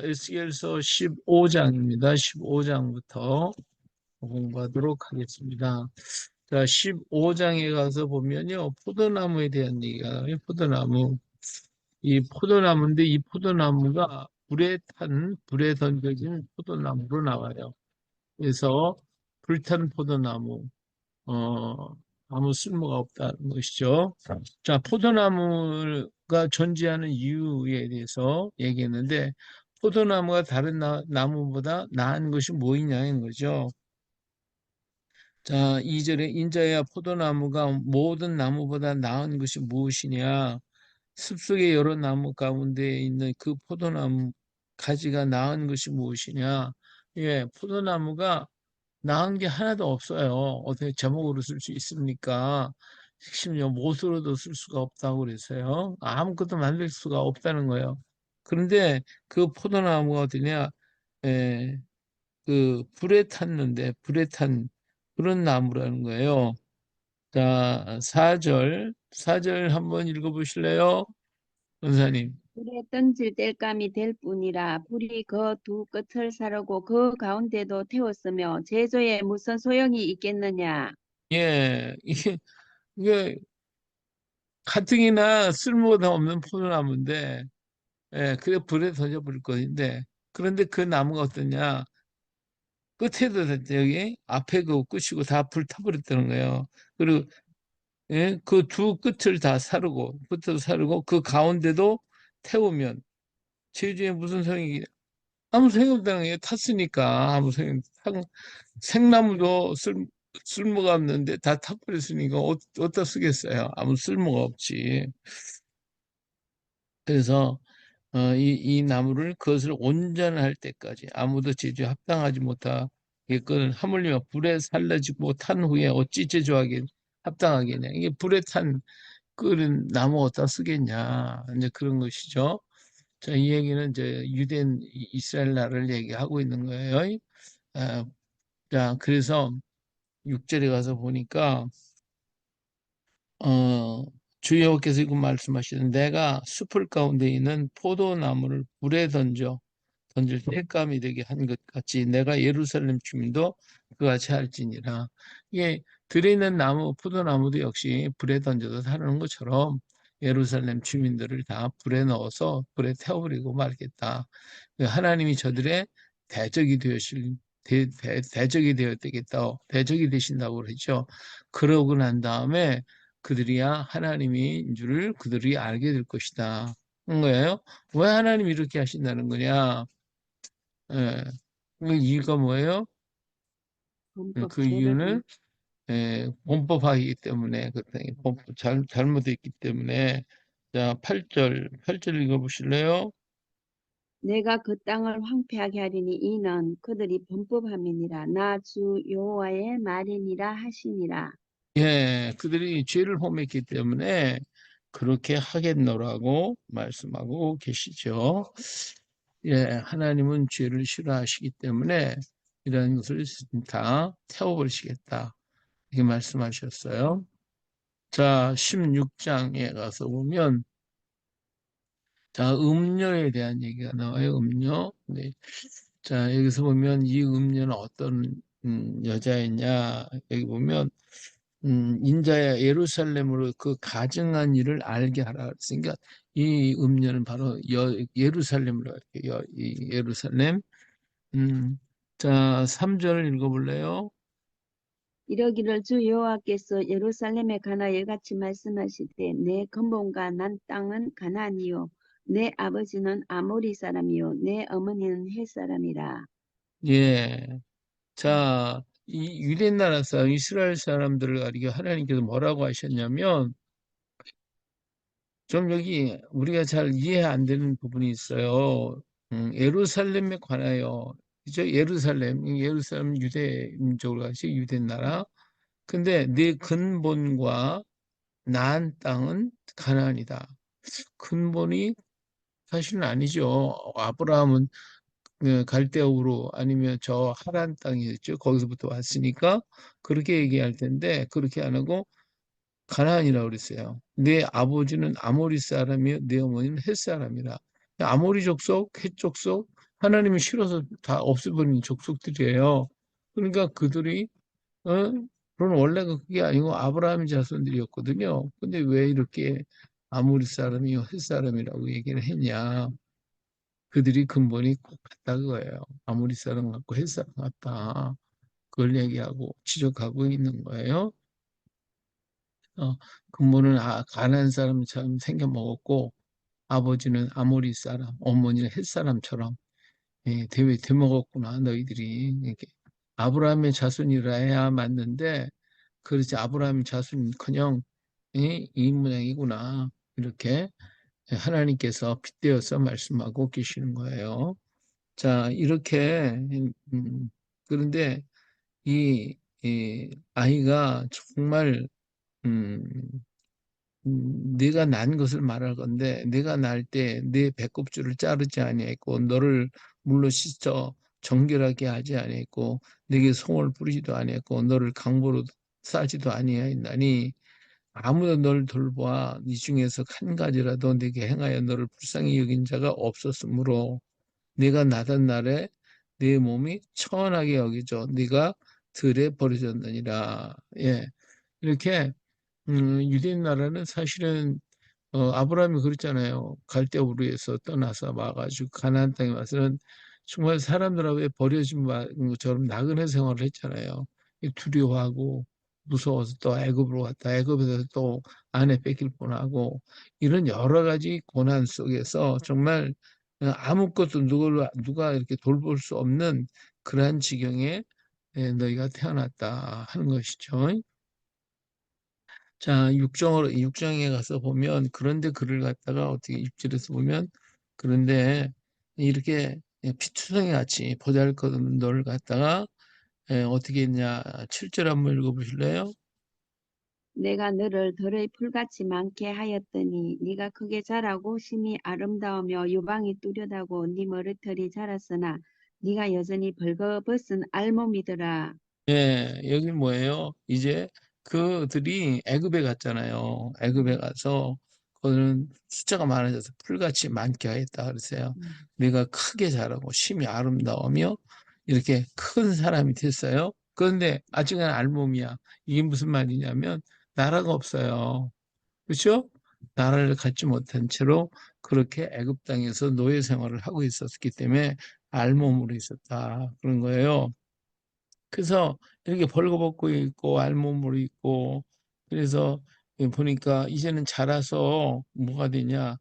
에스겔서 15장입니다. 15장부터 공부하도록 하겠습니다. 자, 15장에 가서 보면요. 포도나무에 대한 얘기가 나와요. 포도나무. 이 포도나무인데 이 포도나무가 불에 던져진 포도나무로 나와요. 그래서 불탄 포도나무, 어, 아무 쓸모가 없다는 것이죠. 자, 포도나무가 존재하는 이유에 대해서 얘기했는데, 포도나무가 다른 나무보다 나은 것이 뭐이냐는 거죠. 자, 2절에 인자야 포도나무가 모든 나무보다 나은 것이 무엇이냐? 숲속의 여러 나무 가운데 있는 그 포도나무 가지가 나은 것이 무엇이냐? 예, 포도나무가 나은 게 하나도 없어요. 어떻게 제목으로 쓸 수 있습니까? 핵심요, 못으로도 쓸 수가 없다고 그래서요. 아무것도 만들 수가 없다는 거예요. 그런데 그 포도나무가 어디냐? 예, 그 불에 탄 그런 나무라는 거예요. 자, 4절 한번 읽어보실래요? 원사님. 불에 던질 땔감이 될 뿐이라 불이 그 두 끝을 사르고 그 가운데도 태웠으며 제조에 무슨 소용이 있겠느냐. 예, 이게 가뜩이나 쓸모가 없는 포도나무인데, 예, 그래 불에 던져버릴 것인데, 그런데 그 나무가 어떠냐? 끝에도 여기 앞에 그 끝이고 다 불타버렸다는 거예요. 그리고 예, 그 두 끝을 다 사르고, 끝도 사르고 그 가운데도 태우면 제주에 무슨 소용이 아무 소용없다는 게 탔으니까 아무 소용 생나무도 쓸모가 없는데 다 타버렸으니까 어디다 쓰겠어요? 아무 쓸모가 없지. 그래서 이 나무를 그것을 온전할 때까지 아무도 제주에 합당하지 못하게끔 하물며 불에 살라지고 탄 후에 어찌 제조하게 합당하겠냐. 이게 불에 탄 끓은 나무 어디다 쓰겠냐. 이제 그런 것이죠. 자, 이 얘기는 이제 유대인 이스라엘 나라를 얘기하고 있는 거예요. 아, 자, 그래서 6절에 가서 보니까 어, 주 여호와께서 이렇게 말씀하시는 내가 숲을 가운데 있는 포도나무를 불에 던질 땔감이 되게 한 것 같이 내가 예루살렘 주민도 그같이 할지니라. 이게 들에 있는 나무, 포도나무도 역시 불에 던져서 사는 것처럼 예루살렘 주민들을 다 불에 넣어서 불에 태워버리고 말겠다. 하나님이 저들의 대적이 되실 대적이 되었겠다. 대적이 되신다고 그러죠. 그러고 난 다음에 그들이야 하나님인 줄을 그들이 알게 될 것이다. 한 거예요. 왜 하나님이 이렇게 하신다는 거냐? 예. 그 이유가 뭐예요? 범법 그 죄를 이유는 범법하기 때문에 그렇다. 범법 잘못했기 때문에 자, 8절 읽어보실래요? 내가 그 땅을 황폐하게 하리니 이는 그들이 범법함이니라. 나 주 여호와의 말이니라 하시니라. 예, 그들이 죄를 범했기 때문에 그렇게 하겠노라고 말씀하고 계시죠. 예, 하나님은 죄를 싫어하시기 때문에 이런 것을 다 태워버리시겠다. 이렇게 말씀하셨어요. 자, 16장에 가서 보면 자, 음료에 대한 얘기가 나와요. 음료. 네. 자, 여기서 보면 이 음료는 어떤 여자였냐? 여기 보면 인자야 예루살렘으로 그 가증한 일을 알게 하라. 그러니까 이 음료는 바로 예루살렘으로 할게요. 이 예루살렘. 음, 자, 3절 읽어볼래요? 이러기를 주 여호와께서 예루살렘에 관하여 이같이 말씀하시되 내 근본과 난 땅은 가나안이요 내 아버지는 아모리 사람이요 내 어머니는 헷 사람이라. 예. 자, 이 유대 나라 사람, 이스라엘 사람들을 가리켜 하나님께서 뭐라고 하셨냐면, 좀 여기 우리가 잘 이해 안 되는 부분이 있어요. 예루살렘에 관하여, 그죠? 예루살렘 유대 민족을 같이 유대 나라. 근데 네 근본과 난 땅은 가나안이다. 근본이 사실은 아니죠. 아브라함은 갈대아우로 아니면 저 하란 땅이었죠. 거기서부터 왔으니까 그렇게 얘기할 텐데 그렇게 안 하고 가나안이라고 그랬어요. 내 아버지는 아모리 사람이요, 내 어머니는 헷 사람이라. 아모리 족속, 헷 족속, 하나님이 싫어서 다 없애버린 족속들이에요. 그러니까 그들이 어? 그건 원래가 그게 아니고 아브라함의 자손들이었거든요. 근데 왜 이렇게 아모리 사람이 헷 사람이라고 얘기를 했냐? 그들이 근본이 꼭 같다 그거예요. 아모리 사람 같고 헷 사람 같다. 그걸 얘기하고 지적하고 있는 거예요. 어, 근본은 가나안 사람처럼 생겨 먹었고 아버지는 아모리 사람, 어머니는 헷 사람처럼 되먹었구나 너희들이 이렇게 아브라함의 자손이라야 맞는데 그렇지 아브라함의 자손은커녕 이 모양이구나 이렇게 하나님께서 빗대어서 말씀하고 계시는 거예요. 자 이렇게 그런데 이 아이가 정말 음, 네가 난 것을 말할 건데 내가 날 때 내 배꼽줄을 자르지 아니했고 너를 물로 씻어 정결하게 하지 아니했고 내게 송을 뿌리지도 아니했고 너를 강보로 싸지도 아니하였나니 아무도 너를 돌보아 이 중에서 한 가지라도 네게 행하여 너를 불쌍히 여긴 자가 없었으므로 네가 나던 날에 네 몸이 천하게 여기져 네가 들에 버려졌느니라. 예. 이렇게 유대인 나라는 사실은 아브라함이 그랬잖아요. 갈대우르에서 떠나서 와가지고 가나안 땅에 와서는 정말 사람들하고 버려진 것처럼 나그네 생활을 했잖아요. 두려워하고 무서워서 또 애굽으로 갔다. 애굽에서 또 아내 뺏길 뻔하고 이런 여러 가지 고난 속에서 정말 아무것도 누가 이렇게 돌볼 수 없는 그러한 지경에 너희가 태어났다 하는 것이죠. 자, 육정에 가서 보면, 그런데 글을 갖다가 어떻게 입질해서 보면, 그런데 이렇게 피투성이 같이 보잘것없는 너를 갖다가 어떻게 했냐. 7절 한번 읽어보실래요? 내가 너를 들의 풀같이 많게 하였더니 네가 크게 자라고 심히 아름다우며 유방이 뚜렷하고 네 머리털이 자랐으나 네가 여전히 벌거벗은 알몸이더라. 예, 여기 뭐예요? 이제 그들이 애굽에 갔잖아요. 애굽에 가서 그거는 숫자가 많아져서 풀같이 많게 하였다 그랬어요. 내가 크게 자라고 심히 아름다우며 이렇게 큰 사람이 됐어요. 그런데 아직은 알몸이야. 이게 무슨 말이냐면 나라가 없어요. 그렇죠? 나라를 갖지 못한 채로 그렇게 애굽 땅에서 노예 생활을 하고 있었기 때문에 알몸으로 있었다. 그런 거예요. 그래서 이렇게 벌거벗고 있고 알몸으로 있고 그래서 보니까 이제는 자라서 뭐가 되냐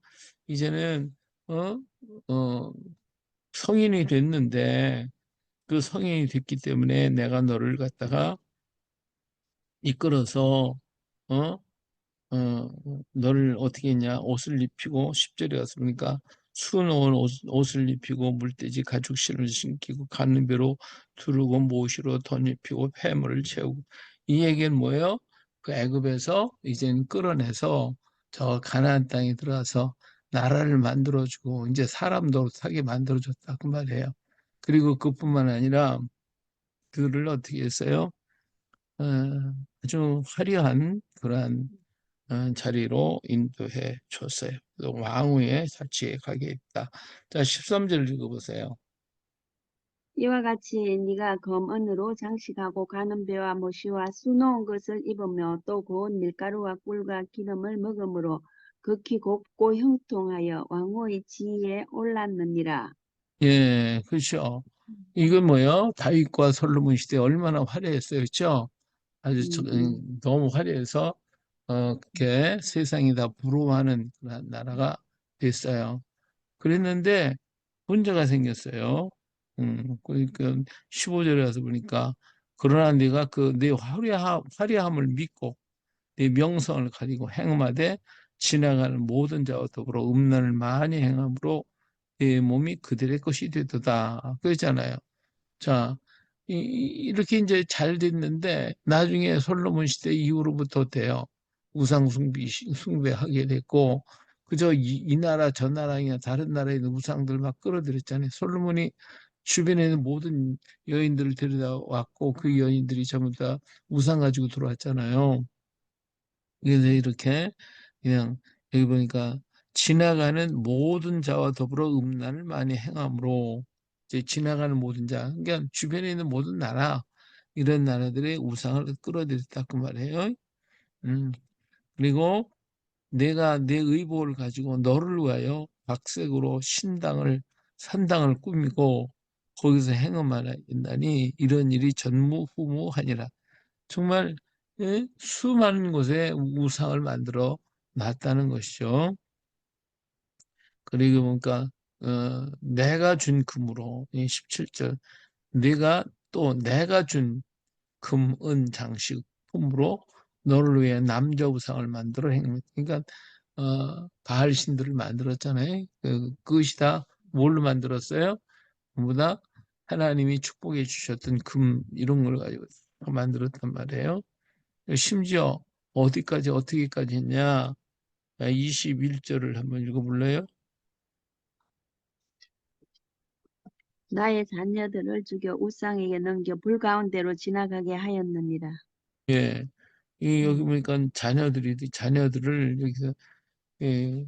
이제는 어? 어, 성인이 됐는데 그 성인이 됐기 때문에 내가 너를 갖다가 이끌어서 어? 어, 너를 어떻게 했냐? 옷을 입히고 10절에 가서 보니까 수놓은 옷을 입히고 물돼지 가죽신을 신기고 가는 배로 두르고 못으로 덧입히고 폐물을 채우고 이 얘기는 뭐예요? 그 애굽에서 이젠 끌어내서 저 가나안 땅에 들어가서 나라를 만들어주고 이제 사람 노릇하게 만들어줬다 그 말이에요. 그리고 그뿐만 아니라 그를 어떻게 했어요? 어, 아주 화려한 그러한 자리로 인도해 줬어요. 왕후의 자치에 가게 했다. 자, 13절 읽어보세요. 이와 같이 네가 검은으로 장식하고 가는 배와 모시와 수놓은 것을 입으며 또 고운 밀가루와 꿀과 기름을 먹음으로 극히 곱고 형통하여 왕후의 지위에 올랐느니라. 예, 그렇죠. 이건 뭐예요? 다윗과 솔로몬 시대 얼마나 화려했어요. 그렇죠? 아주 너무 화려해서 그렇게 세상이 다 부러워하는 그런 나라가 됐어요. 그랬는데 문제가 생겼어요. 그러니까 15절에 가서 보니까 그러나 네가 그 내 화려함을 믿고 네 명성을 가지고 행음하되 지나가는 모든 자와 더불어 음란을 많이 행함으로 네 몸이 그들의 것이 되도다. 그랬잖아요. 자, 이렇게 이제 잘 됐는데 나중에 솔로몬 시대 이후로부터 돼요. 숭배하게 됐고 그저 이 나라 저 나라이나 다른 나라에 있는 우상들 막 끌어들였잖아요. 솔로몬이 주변에 있는 모든 여인들을 데려다 왔고 그 여인들이 전부 다 우상 가지고 들어왔잖아요. 그래서 이렇게 그냥 여기 보니까 지나가는 모든 자와 더불어 음란을 많이 행함으로 이제 지나가는 모든 자, 그러니까 주변에 있는 모든 나라 이런 나라들의 우상을 끌어들였다 그 말이에요. 음. 그리고 내가 내 의복을 가지고 너를 위하여 각색으로 신당을 산당을 꾸미고 거기서 행음하라 인다니 이런 일이 전무후무하니라. 정말 예? 수많은 곳에 우상을 만들어 놨다는 것이죠. 그리고 보니까 내가 준 금으로 이 17절 내가 준 금, 은, 장식, 품으로 너를 위해 남자 우상을 만들어 행했다. 그러니까 바알 신들을 만들었잖아요. 그것이 다 뭘로 만들었어요? 전부 다 하나님이 축복해 주셨던 금 이런 걸 가지고 만들었단 말이에요. 심지어 어디까지 어떻게까지 했냐? 21절을 한번 읽어볼래요? 나의 자녀들을 죽여 우상에게 넘겨 불 가운데로 지나가게 하였느니라. 예. 여기 음, 보니까 자녀들을 여기서 예,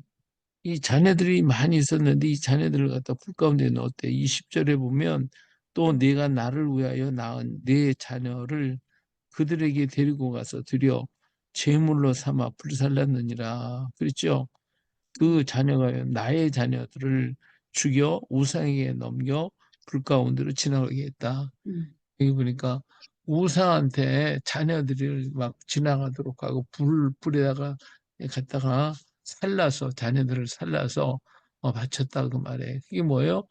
이 자녀들이 많이 있었는데 이 자녀들을 갖다 불 가운데 넣었대. 20절에 보면 또 네가 나를 위하여 낳은 네 자녀를 그들에게 데리고 가서 드려 제물로 삼아 불살랐느니라. 그랬죠? 그 음, 자녀가 나의 자녀들을 죽여 우상에게 넘겨 불 가운데로 지나가게 했다. 음, 여기 보니까 우상한테 자녀들을 막 지나가도록 하고 불에다가 갖다가 살라서 자녀들을 살라서 바쳤다 그 말에 그게 뭐예요?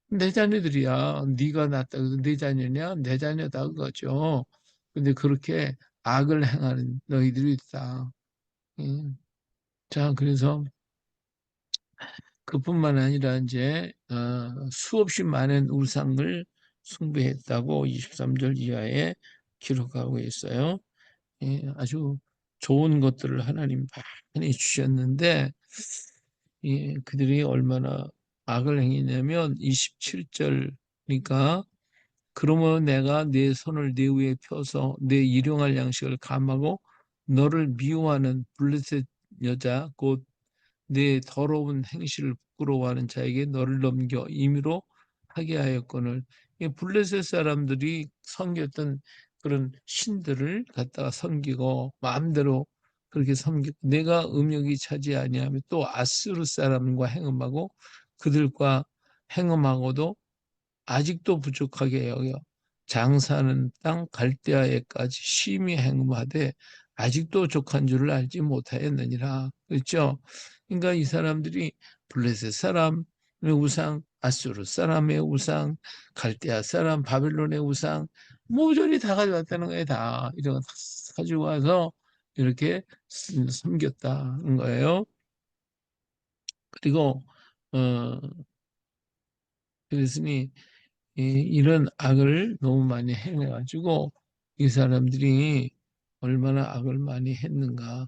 내 자녀들이야. 네가 낳았다. 내 자녀냐? 내 자녀다 그거죠. 근데 그렇게 악을 행하는 너희들이 있다. 음. 자, 그래서 그뿐만 아니라 이제 수없이 많은 우상을 숭배했다고 23절 이하에 기록하고 있어요. 예, 아주 좋은 것들을 하나님 많이 주셨는데 그들이 얼마나 악을 행했냐면 27절 그러니까 그러므로 내가 내 손을 네 위에 펴서 내 일용할 양식을 감하고 너를 미워하는 블레셋 여자 곧 네 더러운 행실을 부끄러워하는 자에게 너를 넘겨 임의로 하게 하였거늘 이 블레셋 사람들이 섬겼던 그런 신들을 갖다가 섬기고 마음대로 그렇게 섬기고 내가 음욕이 차지 아니하며 또 아스르 사람과 행음하고 그들과 행음하고도 아직도 부족하게 여겨 장사하는 땅 갈대아에까지 심히 행음하되 아직도 족한 줄을 알지 못하였느니라. 그렇죠? 그러니까 이 사람들이 블레셋 사람의 우상, 아수르 사람의 우상, 갈대아 사람, 바벨론의 우상 모조리 다 가져왔다는 거예요. 다 이런 거 다 가지고 와서 이렇게 섬겼다는 거예요. 그리고 어 그랬으니 이런 악을 너무 많이 행해가지고 이 사람들이 얼마나 악을 많이 했는가.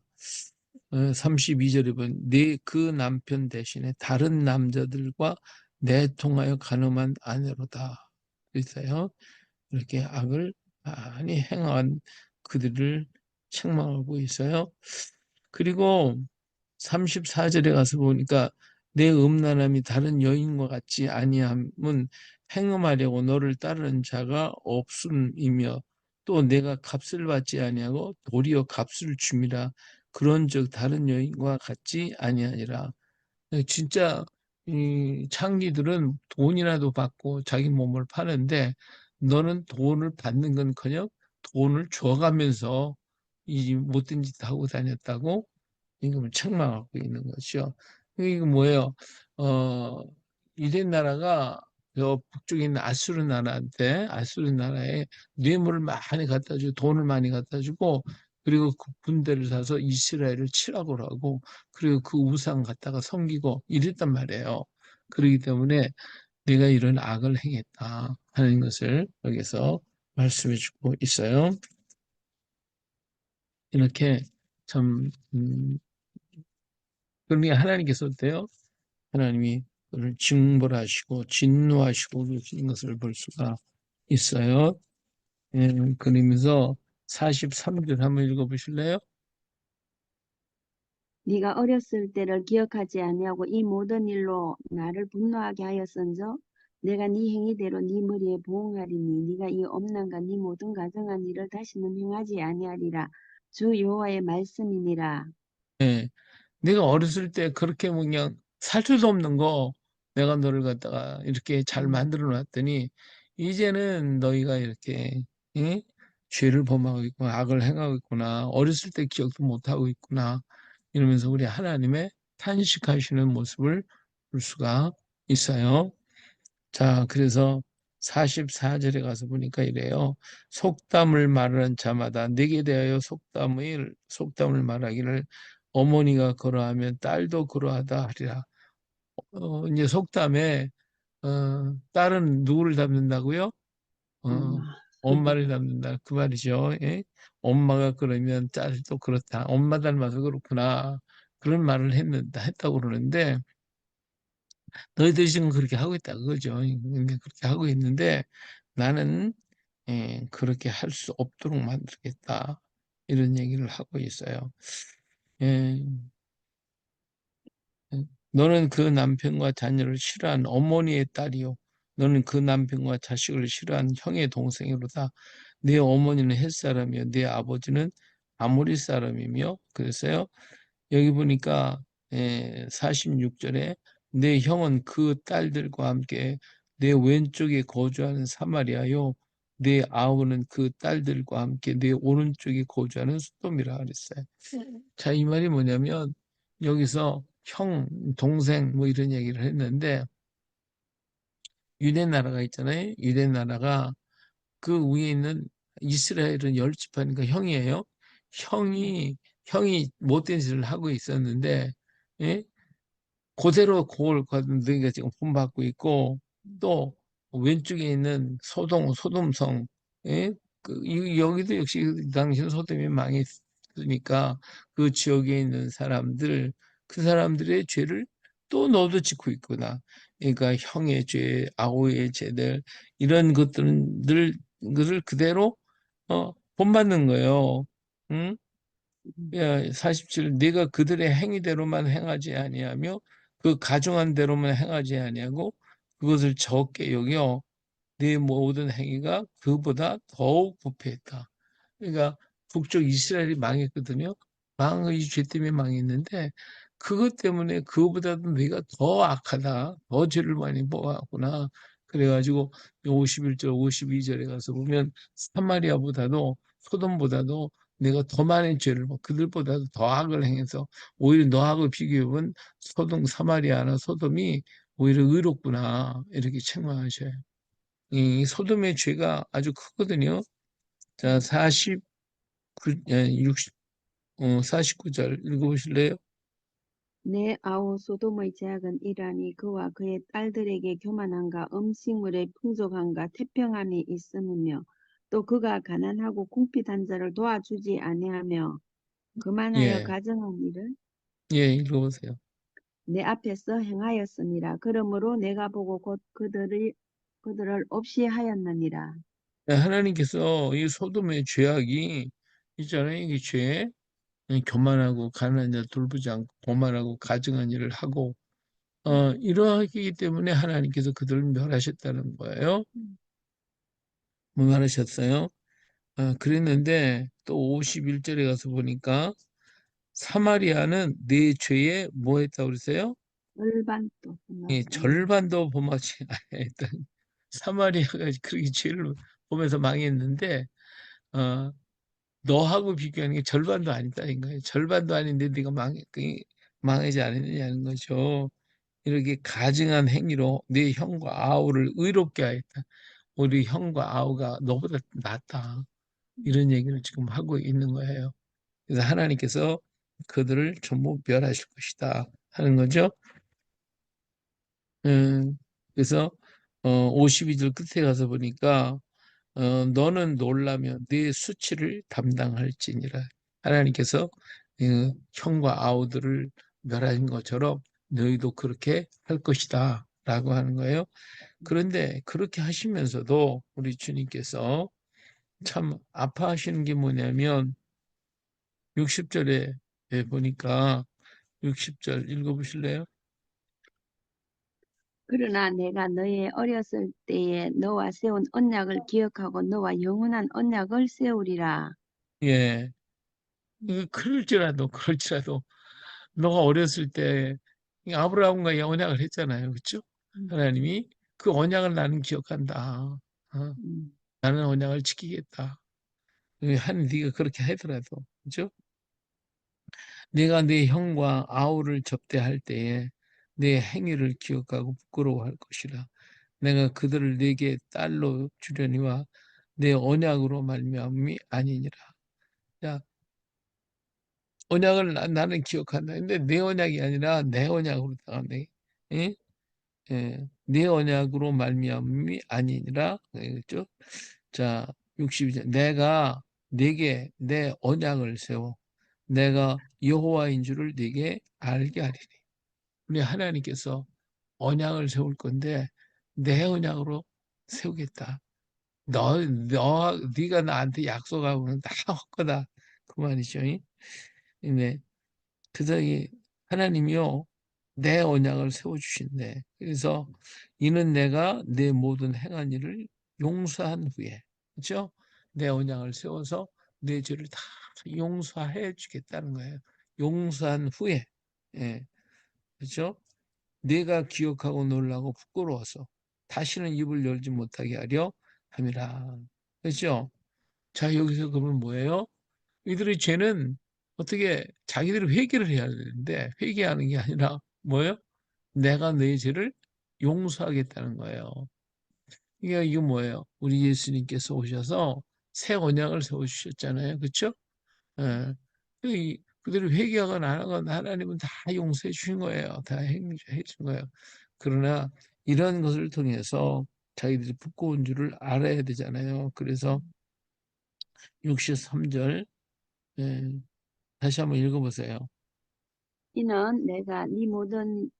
32절에 보면 내 그 남편 대신에 다른 남자들과 내통하여 간음한 아내로다. 그랬어요. 이렇게 악을 많이 행한 그들을 책망하고 있어요. 그리고 34절에 가서 보니까 내 음란함이 다른 여인과 같지 아니함은 행음하려고 너를 따르는 자가 없음이며 또 내가 값을 받지 아니하고 도리어 값을 줌이라 그런즉 다른 여인과 같지 아니하니라. 진짜 이 창기들은 돈이라도 받고 자기 몸을 파는데 너는 돈을 받는 건커녕 돈을 줘가면서 이 못된 짓 하고 다녔다고 임금을 책망하고 있는 것이죠. 이거 뭐예요? 어, 이된 나라가 저 북쪽에 있는 아수르 나라한테 아수르 나라에 뇌물을 많이 갖다 주고 돈을 많이 갖다 주고 그리고 그 군대를 사서 이스라엘을 치라고 하고 그리고 그 우상 갖다가 섬기고 이랬단 말이에요. 그렇기 때문에 내가 이런 악을 행했다 하는 것을 여기서 말씀해 주고 있어요. 이렇게 참 그러니 하나님께서 어때요? 하나님이 그를 징벌하시고 진노하시고 계신 것을 볼 수가 있어요. 예, 그러면서 43절 한번 읽어보실래요? 네가 어렸을 때를 기억하지 아니하고 이 모든 일로 나를 분노하게 하였은저 내가 네 행위대로 네 머리에 보응하리니 네가 이 엄난과 네 모든 가정한 일을 다시는 행하지 아니하리라. 주 여호와의 말씀이니라. 예. 내가 어렸을 때 그렇게 뭐 그냥 살 수도 없는 거 내가 너를 갖다가 이렇게 잘 음, 만들어 놨더니 이제는 너희가 이렇게 예? 죄를 범하고 있구나, 악을 행하고 있구나, 어렸을 때 기억도 못 하고 있구나 이러면서 우리 하나님의 탄식하시는 모습을 볼 수가 있어요. 자, 그래서 44절에 가서 보니까 이래요. 속담을 말하는 자마다 내게 대하여 속담을 말하기를 어머니가 그러하면 딸도 그러하다 하리라. 이제 속담에 딸은 누구를 닮는다고요? 어, 엄마. 엄마를 닮는다 그 말이죠. 예? 엄마가 그러면 딸도 그렇다. 엄마 닮아서 그렇구나. 그런 말을 했다고 그러는데 너희들이 지금 그렇게 하고 있다 그거죠. 근데 그렇게 하고 있는데 나는 그렇게 할 수 없도록 만들겠다. 이런 얘기를 하고 있어요. 예, 너는 그 남편과 자녀를 싫어한 어머니의 딸이요. 너는 그 남편과 자식을 싫어한 형의 동생이로다. 내 어머니는 헷 사람이요. 내 아버지는 아모리 사람이며. 그래서요. 여기 보니까 46절에 내 형은 그 딸들과 함께 내 왼쪽에 거주하는 사마리아요. 내 아우는 그 딸들과 함께 내 오른쪽에 거주하는 소돔이라 그랬어요. 자, 이 말이 뭐냐면 여기서 형, 동생 뭐 이런 얘기를 했는데 유대 나라가 있잖아요. 유대 나라가 그 위에 있는 이스라엘은 열 지파니까 형이에요. 형이 못된 짓을 하고 있었는데 예? 그대로 그걸 너희가 지금 본받고 있고 또 왼쪽에 있는 소돔성 예? 여기도 역시 그 당시는 소돔이 망했으니까 그 지역에 있는 사람들 그 사람들의 죄를 또 너도 짓고 있구나. 그러니까 형의 죄, 아우의 죄들 이런 것들을 그대로 본받는 거예요. 응? 야, 47, 네가 그들의 행위대로만 행하지 아니하며 그 가증한 대로만 행하지 아니하고 그것을 적게 여겨 네 모든 행위가 그보다 더욱 부패했다. 그러니까 북쪽 이스라엘이 망했거든요. 망한 거이 죄 때문에 망했는데 그것 때문에 그거보다도 네가 더 악하다. 더 죄를 많이 범하구나. 그래가지고 51절, 52절에 가서 보면 사마리아보다도 소돔보다도 내가 더 많은 죄를 그들보다도 더 악을 행해서 오히려 너하고 비교해보면 사마리아나 소돔이 오히려 의롭구나. 이렇게 책망하셔요. 이 소돔의 죄가 아주 크거든요. 자, 49절 읽어보실래요? 내 아우 소돔의 죄악은 이라니 그와 그의 딸들에게 교만함과 음식물의 풍족함과 태평함이 있음이며 또 그가 가난하고 궁핍한 자를 도와주지 아니하며 그만하여 예, 가정한 일을 예, 읽어보세요. 내 앞에서 행하였음이라. 그러므로 내가 보고 곧 그들을 없이 하였느니라. 네, 하나님께서 이 소돔의 죄악이 있잖아요. 이 죄, 교만하고 가난한 자 돌보지 않고 고만하고 가증한 일을 하고 이러하기 때문에 하나님께서 그들을 멸하셨다는 거예요. 뭐 멸하셨어요? 그랬는데 또 51절에 가서 보니까 사마리아는 네 죄에 뭐 했다고 그랬어요? 절반도 예, 생각지 않는 절반도 범하지 아니했다. 사마리아가 그렇게 죄를 범해서 망했는데 어, 너하고 비교하는 게 절반도 아니다는 거예요. 절반도 아닌데 네가 망하지 않았느냐는 거죠. 이렇게 가증한 행위로 네 형과 아우를 의롭게 하였다. 우리 형과 아우가 너보다 낫다. 이런 얘기를 지금 하고 있는 거예요. 그래서 하나님께서 그들을 전부 멸하실 것이다 하는 거죠. 그래서 52절 끝에 가서 보니까 너는 놀라면 네 수치를 담당할지니라. 하나님께서 형과 아우들을 멸하신 것처럼 너희도 그렇게 할 것이다 라고 하는 거예요. 그런데 그렇게 하시면서도 우리 주님께서 참 아파하시는 게 뭐냐면 60절에 보니까 60절 읽어보실래요? 그러나 내가 너의 어렸을 때에 너와 세운 언약을 기억하고 너와 영원한 언약을 세우리라. 예. 그럴지라도 너가 어렸을 때 아브라함과 언약을 했잖아요. 그렇죠? 음, 하나님이 그 언약을 나는 기억한다. 어, 음, 나는 언약을 지키겠다. 한 네가 그렇게 하더라도, 그렇죠? 네가 네 형과 아우를 접대할 때에 내 행위를 기억하고 부끄러워할 것이라. 내가 그들을 네게 딸로 주려니와 내 언약으로 말미암음이 아니니라. 자, 언약을 나는 기억한다. 근데 내 언약이 아니라 내 언약으로 나가네. 예? 예. 내 언약으로 말미암음이 아니니라. 예, 그렇죠? 자, 62절. 내가 네게 내 언약을 세워 내가 여호와인 줄을 네게 알게 하리니. 우리 하나님께서 언약을 세울 건데 내 언약으로 세우겠다. 네가 나한테 약속하고는 다 헛거다. 그 말이죠. 네. 그래서 이 하나님이요 내 언약을 세워주신대. 그래서 이는 내가 내 모든 행한 일을 용서한 후에, 그렇죠? 내 언약을 세워서 내 죄를 다 용서해 주겠다는 거예요. 용서한 후에, 예, 그렇죠? 내가 기억하고 놀라고 부끄러워서 다시는 입을 열지 못하게 하려 함이라. 그렇죠? 자, 여기서 그러면 뭐예요? 이들의 죄는 어떻게 자기들이 회개를 해야 되는데 회개하는 게 아니라 뭐예요? 내가 너의 죄를 용서하겠다는 거예요. 이게 뭐예요? 우리 예수님께서 오셔서 새 언약을 세워주셨잖아요. 그렇죠? 예. 그들이 회개하건 안 하건 하나님은 다 용서해 주신 거예요. 다 해 준 거예요. 그러나 이런 것을 통해서 자기들이 부끄러운 줄을 알아야 되잖아요. 그래서 63절 예, 다시 한번 읽어보세요. 이는 내가 네 모든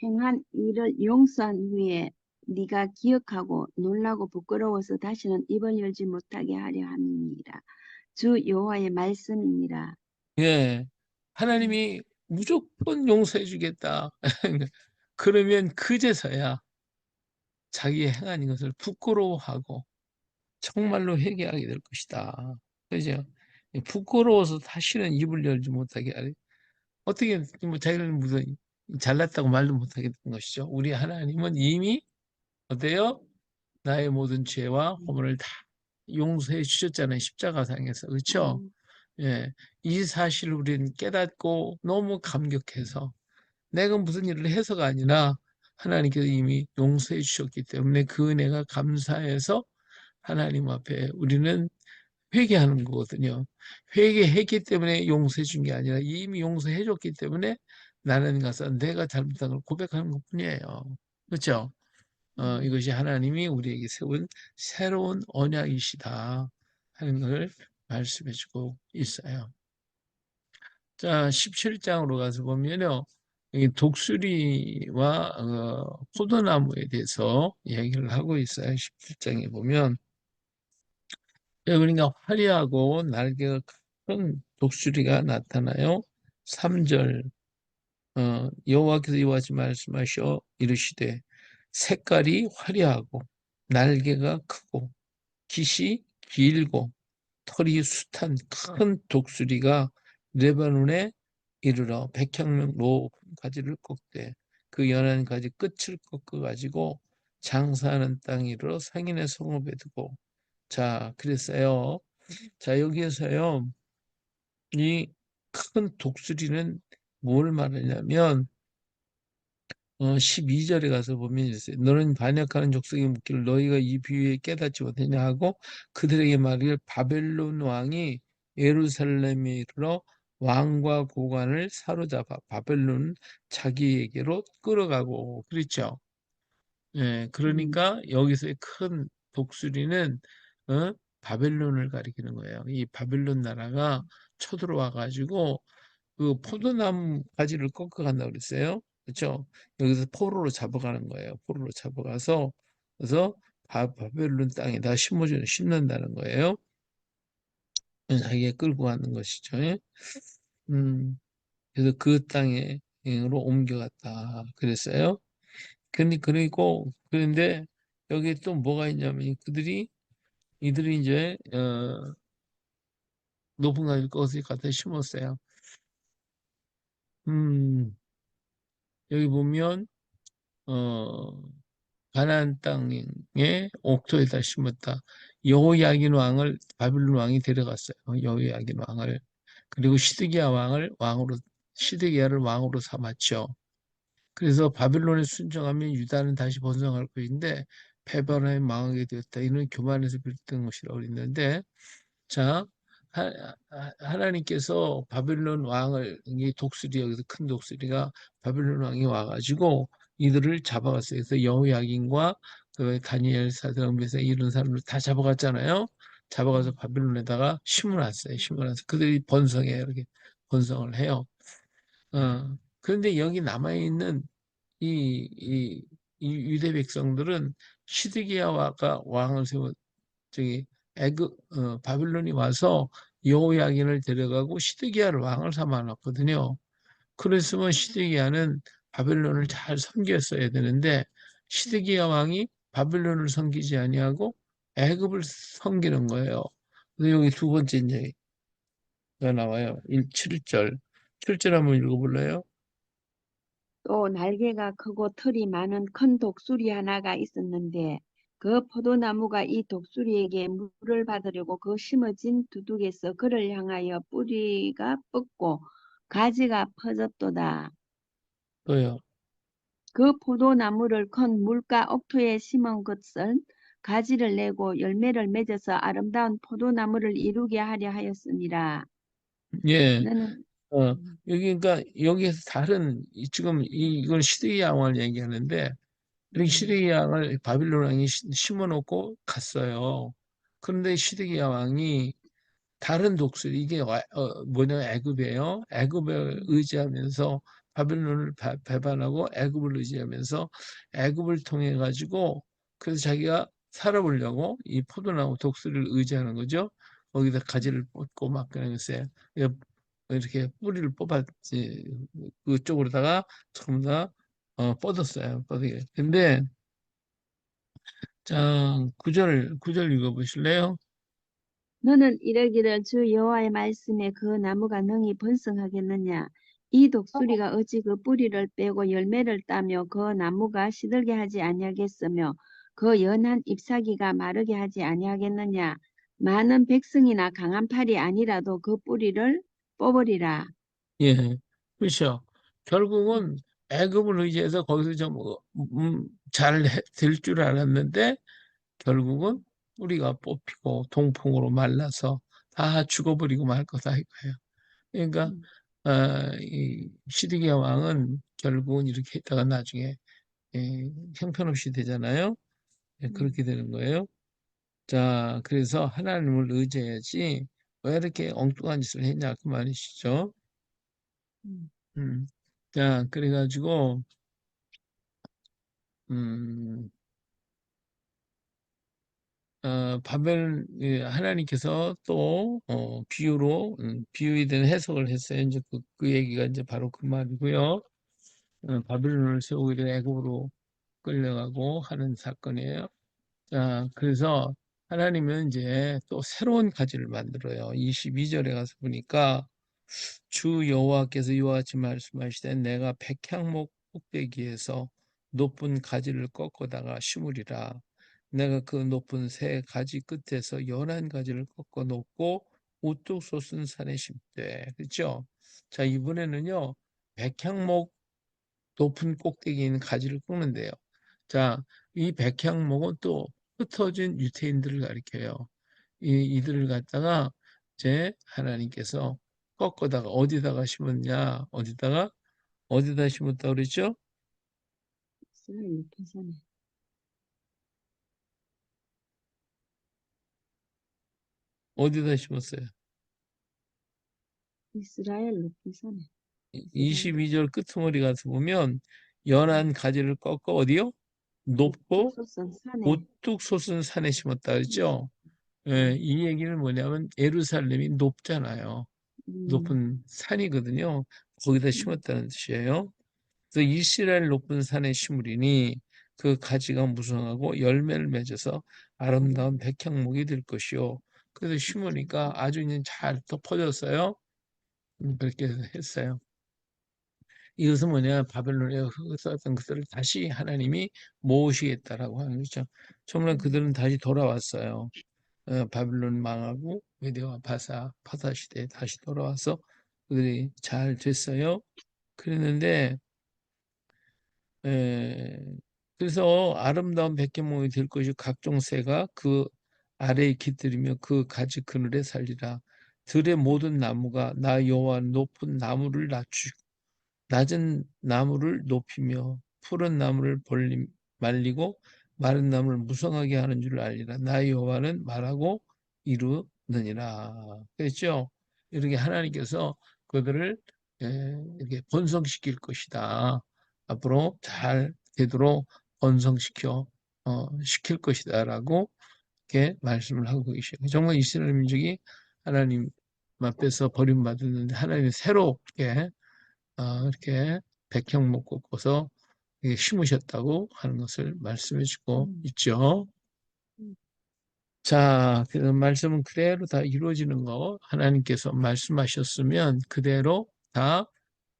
행한 일을 용서한 후에 네가 기억하고 놀라고 부끄러워서 다시는 입을 열지 못하게 하려 함이니라. 주 여호와의 말씀이니라. 예, 음, 하나님이 무조건 용서해 주겠다. 그러면 그제서야 자기의 행한 것을 부끄러워하고 정말로 회개하게 될 것이다. 그죠? 부끄러워서 다시는 입을 열지 못하게 하리. 어떻게 뭐 자기는 무슨 잘났다고 말도 못하게 된 것이죠. 우리 하나님은 이미 어때요? 나의 모든 죄와 허물을 다 용서해 주셨잖아요. 십자가상에서. 그렇죠? 음, 예. 이 사실을 우리는 깨닫고 너무 감격해서 내가 무슨 일을 해서가 아니라 하나님께서 이미 용서해 주셨기 때문에 그 은혜가 감사해서 하나님 앞에 우리는 회개하는 거거든요. 회개했기 때문에 용서해 준 게 아니라 이미 용서해 줬기 때문에 나는 가서 내가 잘못한 걸 고백하는 것뿐이에요. 그렇죠? 음, 이것이 하나님이 우리에게 세운 새로운 언약이시다 하는 걸 말씀해 주고 있어요. 자, 17장으로 가서 보면요. 이 독수리와 포도나무에 대해서 이야기를 하고 있어요. 17장에 보면 그러니까 화려하고 날개가 큰 독수리가 나타나요. 3절 여호와께서 이와 같이 말씀하셔 이르시되 색깔이 화려하고 날개가 크고 깃이 길고 털이 숱한 큰 독수리가 레바논에 이르러 백향목 높은 가지를 꺾되 그 연한 가지 끝을 꺾어 가지고 장사하는 땅에 이르러 상인의 성읍에 두고 자 그랬어요. 자 여기에서요 이 큰 독수리는 뭘 말하냐면 12절에 가서 보면 있어요. 너는 반역하는 족속에 묻기를 너희가 이 비유에 깨닫지 못했냐 하고 그들에게 말하기를 바벨론 왕이 예루살렘에 이르러 왕과 고관을 사로잡아 바벨론 자기에게로 끌어가고 그렇죠. 예, 음, 그러니까 여기서의 큰 독수리는 어? 바벨론을 가리키는 거예요. 이 바벨론 나라가 쳐들어와 가지고 그 포도나무 가지를 꺾어 간다고 그랬어요. 그렇죠? 여기서 포로로 잡아가는 거예요. 포로로 잡아가서 그래서 바벨론 땅에다 심는다는 거예요. 자기가 끌고 가는 것이죠. 음, 그래서 그 땅으로 옮겨갔다 그랬어요. 그런데 여기 또 뭐가 있냐면 이들이 이제 높은 가지를 꺼서 갖다 심었어요. 음, 여기 보면 어, 가나안 땅의 옥토에다 심었다. 여호야긴 왕을 바빌론 왕이 데려갔어요. 여호야긴 왕을. 그리고 시드기야를 왕으로 삼았죠. 그래서 바빌론에 순종하면 유다는 다시 번성할 것인데 페바론이 망하게 되었다. 이는 교만에서 비롯된 것이라고 그랬는데, 자, 하나님께서 바빌론 왕을, 이 독수리, 여기서 큰 독수리가 바빌론 왕이 와가지고 이들을 잡아갔어요. 그래서 여호야긴과 그 다니엘 사드락메삭 이런 사람들 다 잡아갔잖아요. 잡아가서 바빌론에다가 심어놨어요. 심어놔서 그들이 번성해요. 이렇게 번성을 해요. 그런데 여기 남아있는 이, 이 유대 백성들은 시드기야가 왕을 세워 저기 바빌론이 와서 여호야긴을 데려가고 시드기야를 왕을 삼아놨거든요. 그랬으면 시드기야는 바빌론을 잘 섬겼어야 되는데 시드기야 왕이 바빌론을 섬기지 아니하고 애굽을 섬기는 거예요. 그래서 여기 두 번째 이제가 나와요. 7절. 7절 한번 읽어볼래요? 또 날개가 크고 털이 많은 큰 독수리 하나가 있었는데 그 포도나무가 이 독수리에게 물을 받으려고 그 심어진 두둑에서 그를 향하여 뿌리가 뻗고 가지가 퍼졌도다. 또요. 그 포도나무를 큰 물가 옥토에 심은 것은 가지를 내고 열매를 맺어서 아름다운 포도나무를 이루게 하려 하였으니라. 예. 너는 어, 음, 그러니까 여기에서 지금 이건 시드기 왕을 얘기하는데 이렇게 음, 시드기 왕을 바빌론 왕이 심어놓고 갔어요. 그런데 시드기 왕이 다른 독수리 이게 뭐냐 애굽이에요. 애굽을 음, 의지하면서 바빌론을 배반하고 애굽을 의지하면서 애굽을 통해 가지고 그래서 자기가 살아보려고 이 포도나무 독수리를 의지하는 거죠. 거기다 가지를 뻗고 막 그러면서 이렇게 뿌리를 뽑았지 그쪽으로다가 전부 다 뻗었어요. 뻗게. 근데 자 구절 읽어보실래요? 너는 이러기를 주 여호와의 말씀에 그 나무가 능히 번성하겠느냐? 이 독수리가 어찌 그 뿌리를 빼고 열매를 따며 그 나무가 시들게 하지 아니하겠으며 그 연한 잎사귀가 마르게 하지 아니하겠느냐? 많은 백성이나 강한 팔이 아니라도 그 뿌리를 뽑으리라. 예, 그렇죠. 음, 결국은 애굽을 의지해서 거기서 잘 될 줄 알았는데 결국은 뿌리가 뽑히고 동풍으로 말라서 다 죽어버리고 말 거다 이거예요. 그러니까 음, 이 시드기야 왕은 결국은 이렇게 했다가 나중에 형편없이 되잖아요. 예, 음, 그렇게 되는 거예요. 자, 그래서 하나님을 의지해야지 왜 이렇게 엉뚱한 짓을 했냐 그 말이시죠. 음, 음. 자, 그래가지고 음, 하나님께서 또 비유에 대한 해석을 했어요. 이제 그 얘기가 이제 바로 그 말이고요. 바벨론을 세우게 된 애굽으로 끌려가고 하는 사건이에요. 자, 그래서 하나님은 이제 또 새로운 가지를 만들어요. 22절에 가서 보니까 주 여호와께서 이와 같이 말씀하시되 내가 백향목 꼭대기에서 높은 가지를 꺾어다가 심으리라. 내가 그 높은 새 가지 끝에서 연한 가지를 꺾어 놓고 우뚝 솟은 산에 심되. 그렇죠? 자, 이번에는요. 백향목 높은 꼭대기에 있는 가지를 꺾는데요. 자, 이 백향목은 또 흩어진 유태인들을 가리켜요. 이들을 갖다가 이제 하나님께서 꺾어다가 어디다가 심었냐? 어디다 심었다 그랬죠? 이스라엘 높은 산에. 어디다 심었어요? 이스라엘 높은 산에. 이스라엘. 22절 끄트머리 가서 보면 음, 연한 가지를 꺾어 어디요? 우뚝 높고 솟은 산에. 우뚝 솟은 산에 심었다 음, 그랬죠? 예, 음, 이 얘기는 뭐냐면 예루살렘이 높잖아요. 음, 높은 산이거든요. 거기다 심었다는 뜻이에요. 그래서 이스라엘 높은 산에 심으리니 그 가지가 무성하고 열매를 맺어서 아름다운 백향목이 될 것이요. 그래서 심으니까 아주 그냥 잘 덮어졌어요. 그렇게 했어요. 이것은 뭐냐, 바벨론에 흩어졌던 그들을 다시 하나님이 모으시겠다라고 하는 거죠. 정말 그들은 다시 돌아왔어요. 바빌론 망하고 메대와 파사 시대에 다시 돌아와서 그들이 잘 됐어요. 그랬는데 에, 그래서 아름다운 백개몽이 될 것이 각종 새가 그 아래에 깃들이며 그 가지 그늘에 살리라. 들의 모든 나무가 나 여호와 높은 나무를 낮추고 낮은 나무를 높이며 푸른 나무를 말리고 마른 나무를 무성하게 하는 줄 알리라. 나 여호와는 말하고 이루느니라. 그랬죠? 이렇게 하나님께서 그들을 이렇게 번성시킬 것이다. 앞으로 잘 되도록 번성시켜 시킬 것이다라고 이렇게 말씀을 하고 계셔요. 정말 이스라엘 민족이 하나님 앞에서 버림받았는데 하나님이 새롭게 이렇게 백향목 꽂고서 심으셨다고 하는 것을 말씀해 주고 있죠. 자, 그 말씀은 그대로 다 이루어지는 거 하나님께서 말씀하셨으면 그대로 다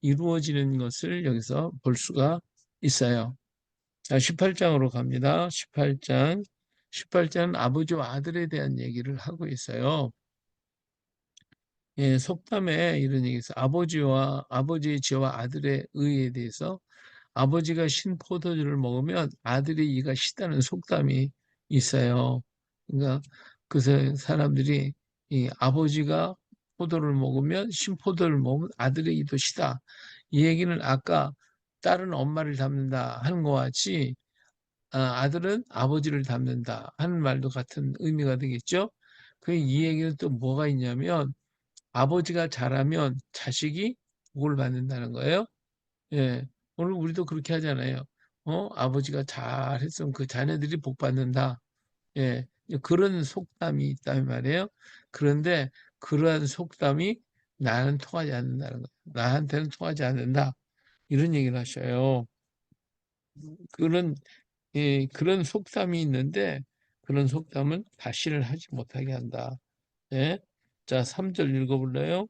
이루어지는 것을 여기서 볼 수가 있어요. 자, 18장으로 갑니다. 18장. 18장은 아버지와 아들에 대한 얘기를 하고 있어요. 예, 속담에 이런 얘기 있어요. 아버지의 지와 아들의 의에 대해서 아버지가 신 포도주를 먹으면 아들의 이가 시다는 속담이 있어요. 그러니까 그 사람들이 이 아버지가 포도를 먹으면 신 포도를 먹으면 아들의 이도 시다. 이 얘기는 아까 딸은 엄마를 닮는다 하는 것 같이 아들은 아버지를 닮는다 하는 말도 같은 의미가 되겠죠. 그 이 얘기는 또 뭐가 있냐면 아버지가 잘하면 자식이 복을 받는다는 거예요. 예. 오늘 우리도 그렇게 하잖아요. 아버지가 잘했으면 그 자녀들이 복 받는다. 예. 그런 속담이 있다는 말이에요. 그런데 그러한 속담이 나는 통하지 않는다는 거예요. 나한테는 통하지 않는다. 이런 얘기를 하셔요. 그런, 예, 그런 속담이 있는데 그런 속담은 다시를 하지 못하게 한다. 예. 자, 3절 읽어볼래요?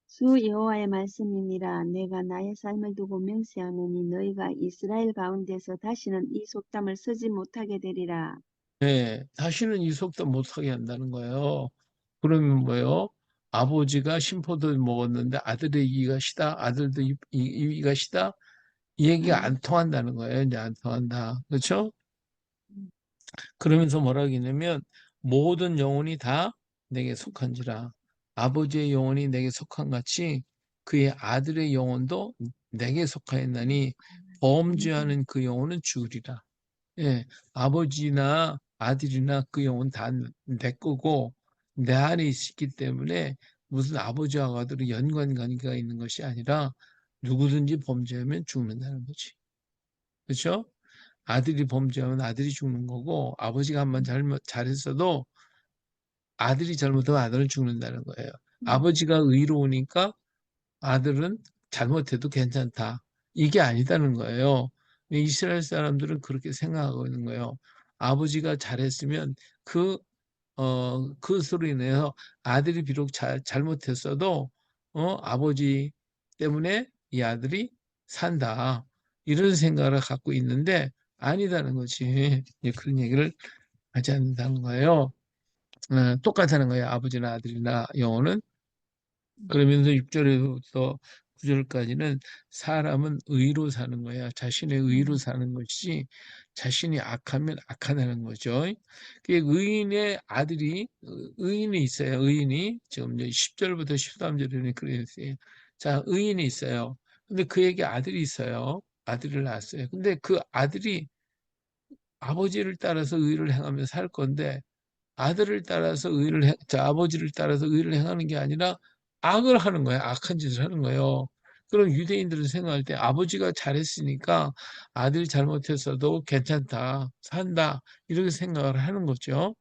주 여호와의 말씀이니라. 내가 나의 삶을 두고 맹세하노니 너희가 이스라엘 가운데서 다시는 이 속담을 쓰지 못하게 되리라. 네, 다시는 이 속담 못하게 한다는 거예요. 그러면 뭐예요? 아버지가 심포도를 먹었는데 아들의 이가 시다, 아들도 이가 시다, 이 얘기가 안 통한다는 거예요. 이제 안 통한다. 그렇죠? 그러면서 뭐라 하냐면 모든 영혼이 다 내게 속한지라. 아버지의 영혼이 내게 속한 같이 그의 아들의 영혼도 내게 속하였나니 범죄하는 그 영혼은 죽으리라. 예, 아버지나 아들이나 그 영혼 다 내 거고 내 안에 있기 때문에 무슨 아버지와 아들의 연관관계가 있는 것이 아니라 누구든지 범죄하면 죽는다는 거지. 그렇죠? 아들이 범죄하면 아들이 죽는 거고 아버지가 한번 잘했어도 아들이 잘못하면 아들은 죽는다는 거예요. 아버지가 의로우니까 아들은 잘못해도 괜찮다. 이게 아니다는 거예요. 이스라엘 사람들은 그렇게 생각하고 있는 거예요. 아버지가 잘했으면 그것으로 인해서 아들이 비록 잘못했어도, 아버지 때문에 이 아들이 산다. 이런 생각을 갖고 있는데 아니다는 거지. 그런 얘기를 하지 않는다는 거예요. 똑같다는 거예요. 아버지나 아들이나 영혼은. 그러면서 6절에서 9절까지는 사람은 의로 사는 거야. 자신의 의로 사는 것이 자신이 악하면 악하다는 거죠. 의인의 아들이 의인이 있어요. 의인이 지금 10절부터 13절에는 그랬어요. 자, 의인이 있어요. 근데 그에게 아들이 있어요. 아들을 낳았어요. 근데 그 아들이 아버지를 따라서 의를 행하며 살 건데 아들을 따라서 아버지를 따라서 의를 행하는 게 아니라 악을 하는 거예요. 악한 짓을 하는 거예요. 그럼 유대인들은 생각할 때 아버지가 잘했으니까 아들이 잘못했어도 괜찮다, 산다, 이렇게 생각을 하는 거죠.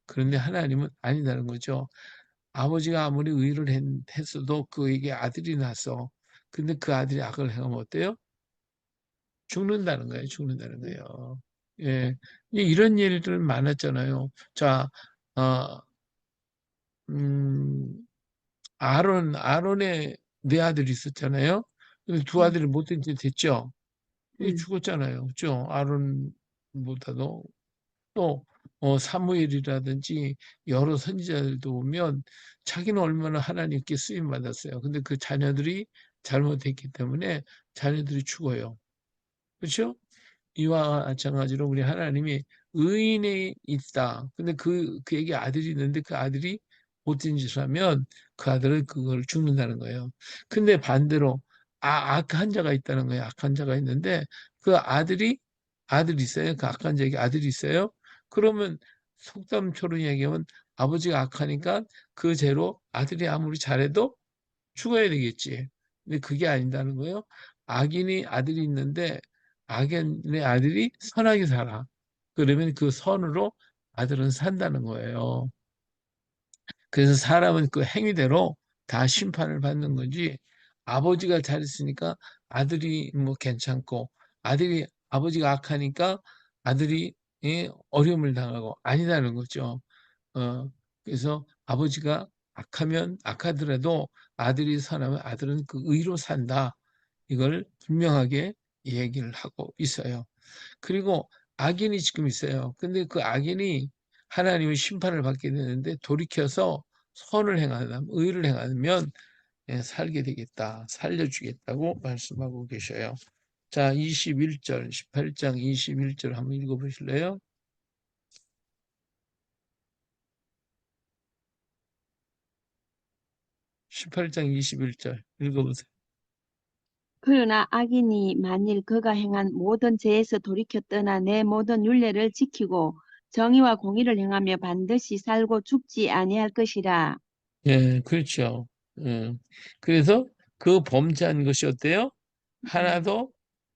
그런데 하나님은 아니다는 거죠. 아버지가 아무리 의를 했어도 그에게 아들이 나서 근데 그 아들이 악을 행하면 어때요? 죽는다는 거예요. 죽는다는 음, 거예요. 예. 이런 일들 많았잖아요. 자, 어, 음, 아론의 네 아들이 있었잖아요. 근데 두 음, 아들이 못된 짓 됐죠. 이 음, 죽었잖아요. 그죠? 아론보다도 또 사무엘이라든지 여러 선지자들도 보면 자기는 얼마나 하나님께 쓰임 받았어요. 근데 그 자녀들이 잘못했기 때문에 자녀들이 죽어요. 그렇죠? 이와 마찬가지로 우리 하나님이 의인이 있다. 근데 그에게 아들이 있는데 그 아들이 못된 짓을 하면 그 아들은 그걸 죽는다는 거예요. 근데 반대로 악한 자가 있다는 거예요. 악한 자가 있는데 그 아들이 있어요. 그 악한 자에게 아들이 있어요. 그러면 속담처럼 얘기하면 아버지가 악하니까 그 죄로 아들이 아무리 잘해도 죽어야 되겠지. 근데 그게 아니다는 거예요. 악인이 아들이 있는데 악인의 아들이 선하게 살아. 그러면 그 선으로 아들은 산다는 거예요. 그래서 사람은 그 행위대로 다 심판을 받는 거지. 아버지가 잘했으니까 아들이 뭐 괜찮고 아버지가 악하니까 아들이 어려움을 당하고 아니다는 거죠. 어, 그래서 아버지가 악하면 악하더라도 아들이 선하면 아들은 그 의로 산다. 이걸 분명하게 얘기를 하고 있어요. 그리고 악인이 지금 있어요. 근데 그 악인이 하나님의 심판을 받게 되는데 돌이켜서 선을 행하면, 의를 행하면 살게 되겠다. 살려주겠다고 말씀하고 계셔요. 자, 21절, 18장 21절 한번 읽어보실래요? 18장 21절 읽어보세요. 그러나 악인이 만일 그가 행한 모든 죄에서 돌이켜 떠나 내 모든 율례를 지키고 정의와 공의를 행하며 반드시 살고 죽지 아니할 것이라. 예, 그렇죠. 예. 그래서 그 범죄한 것이 어때요? 음, 하나도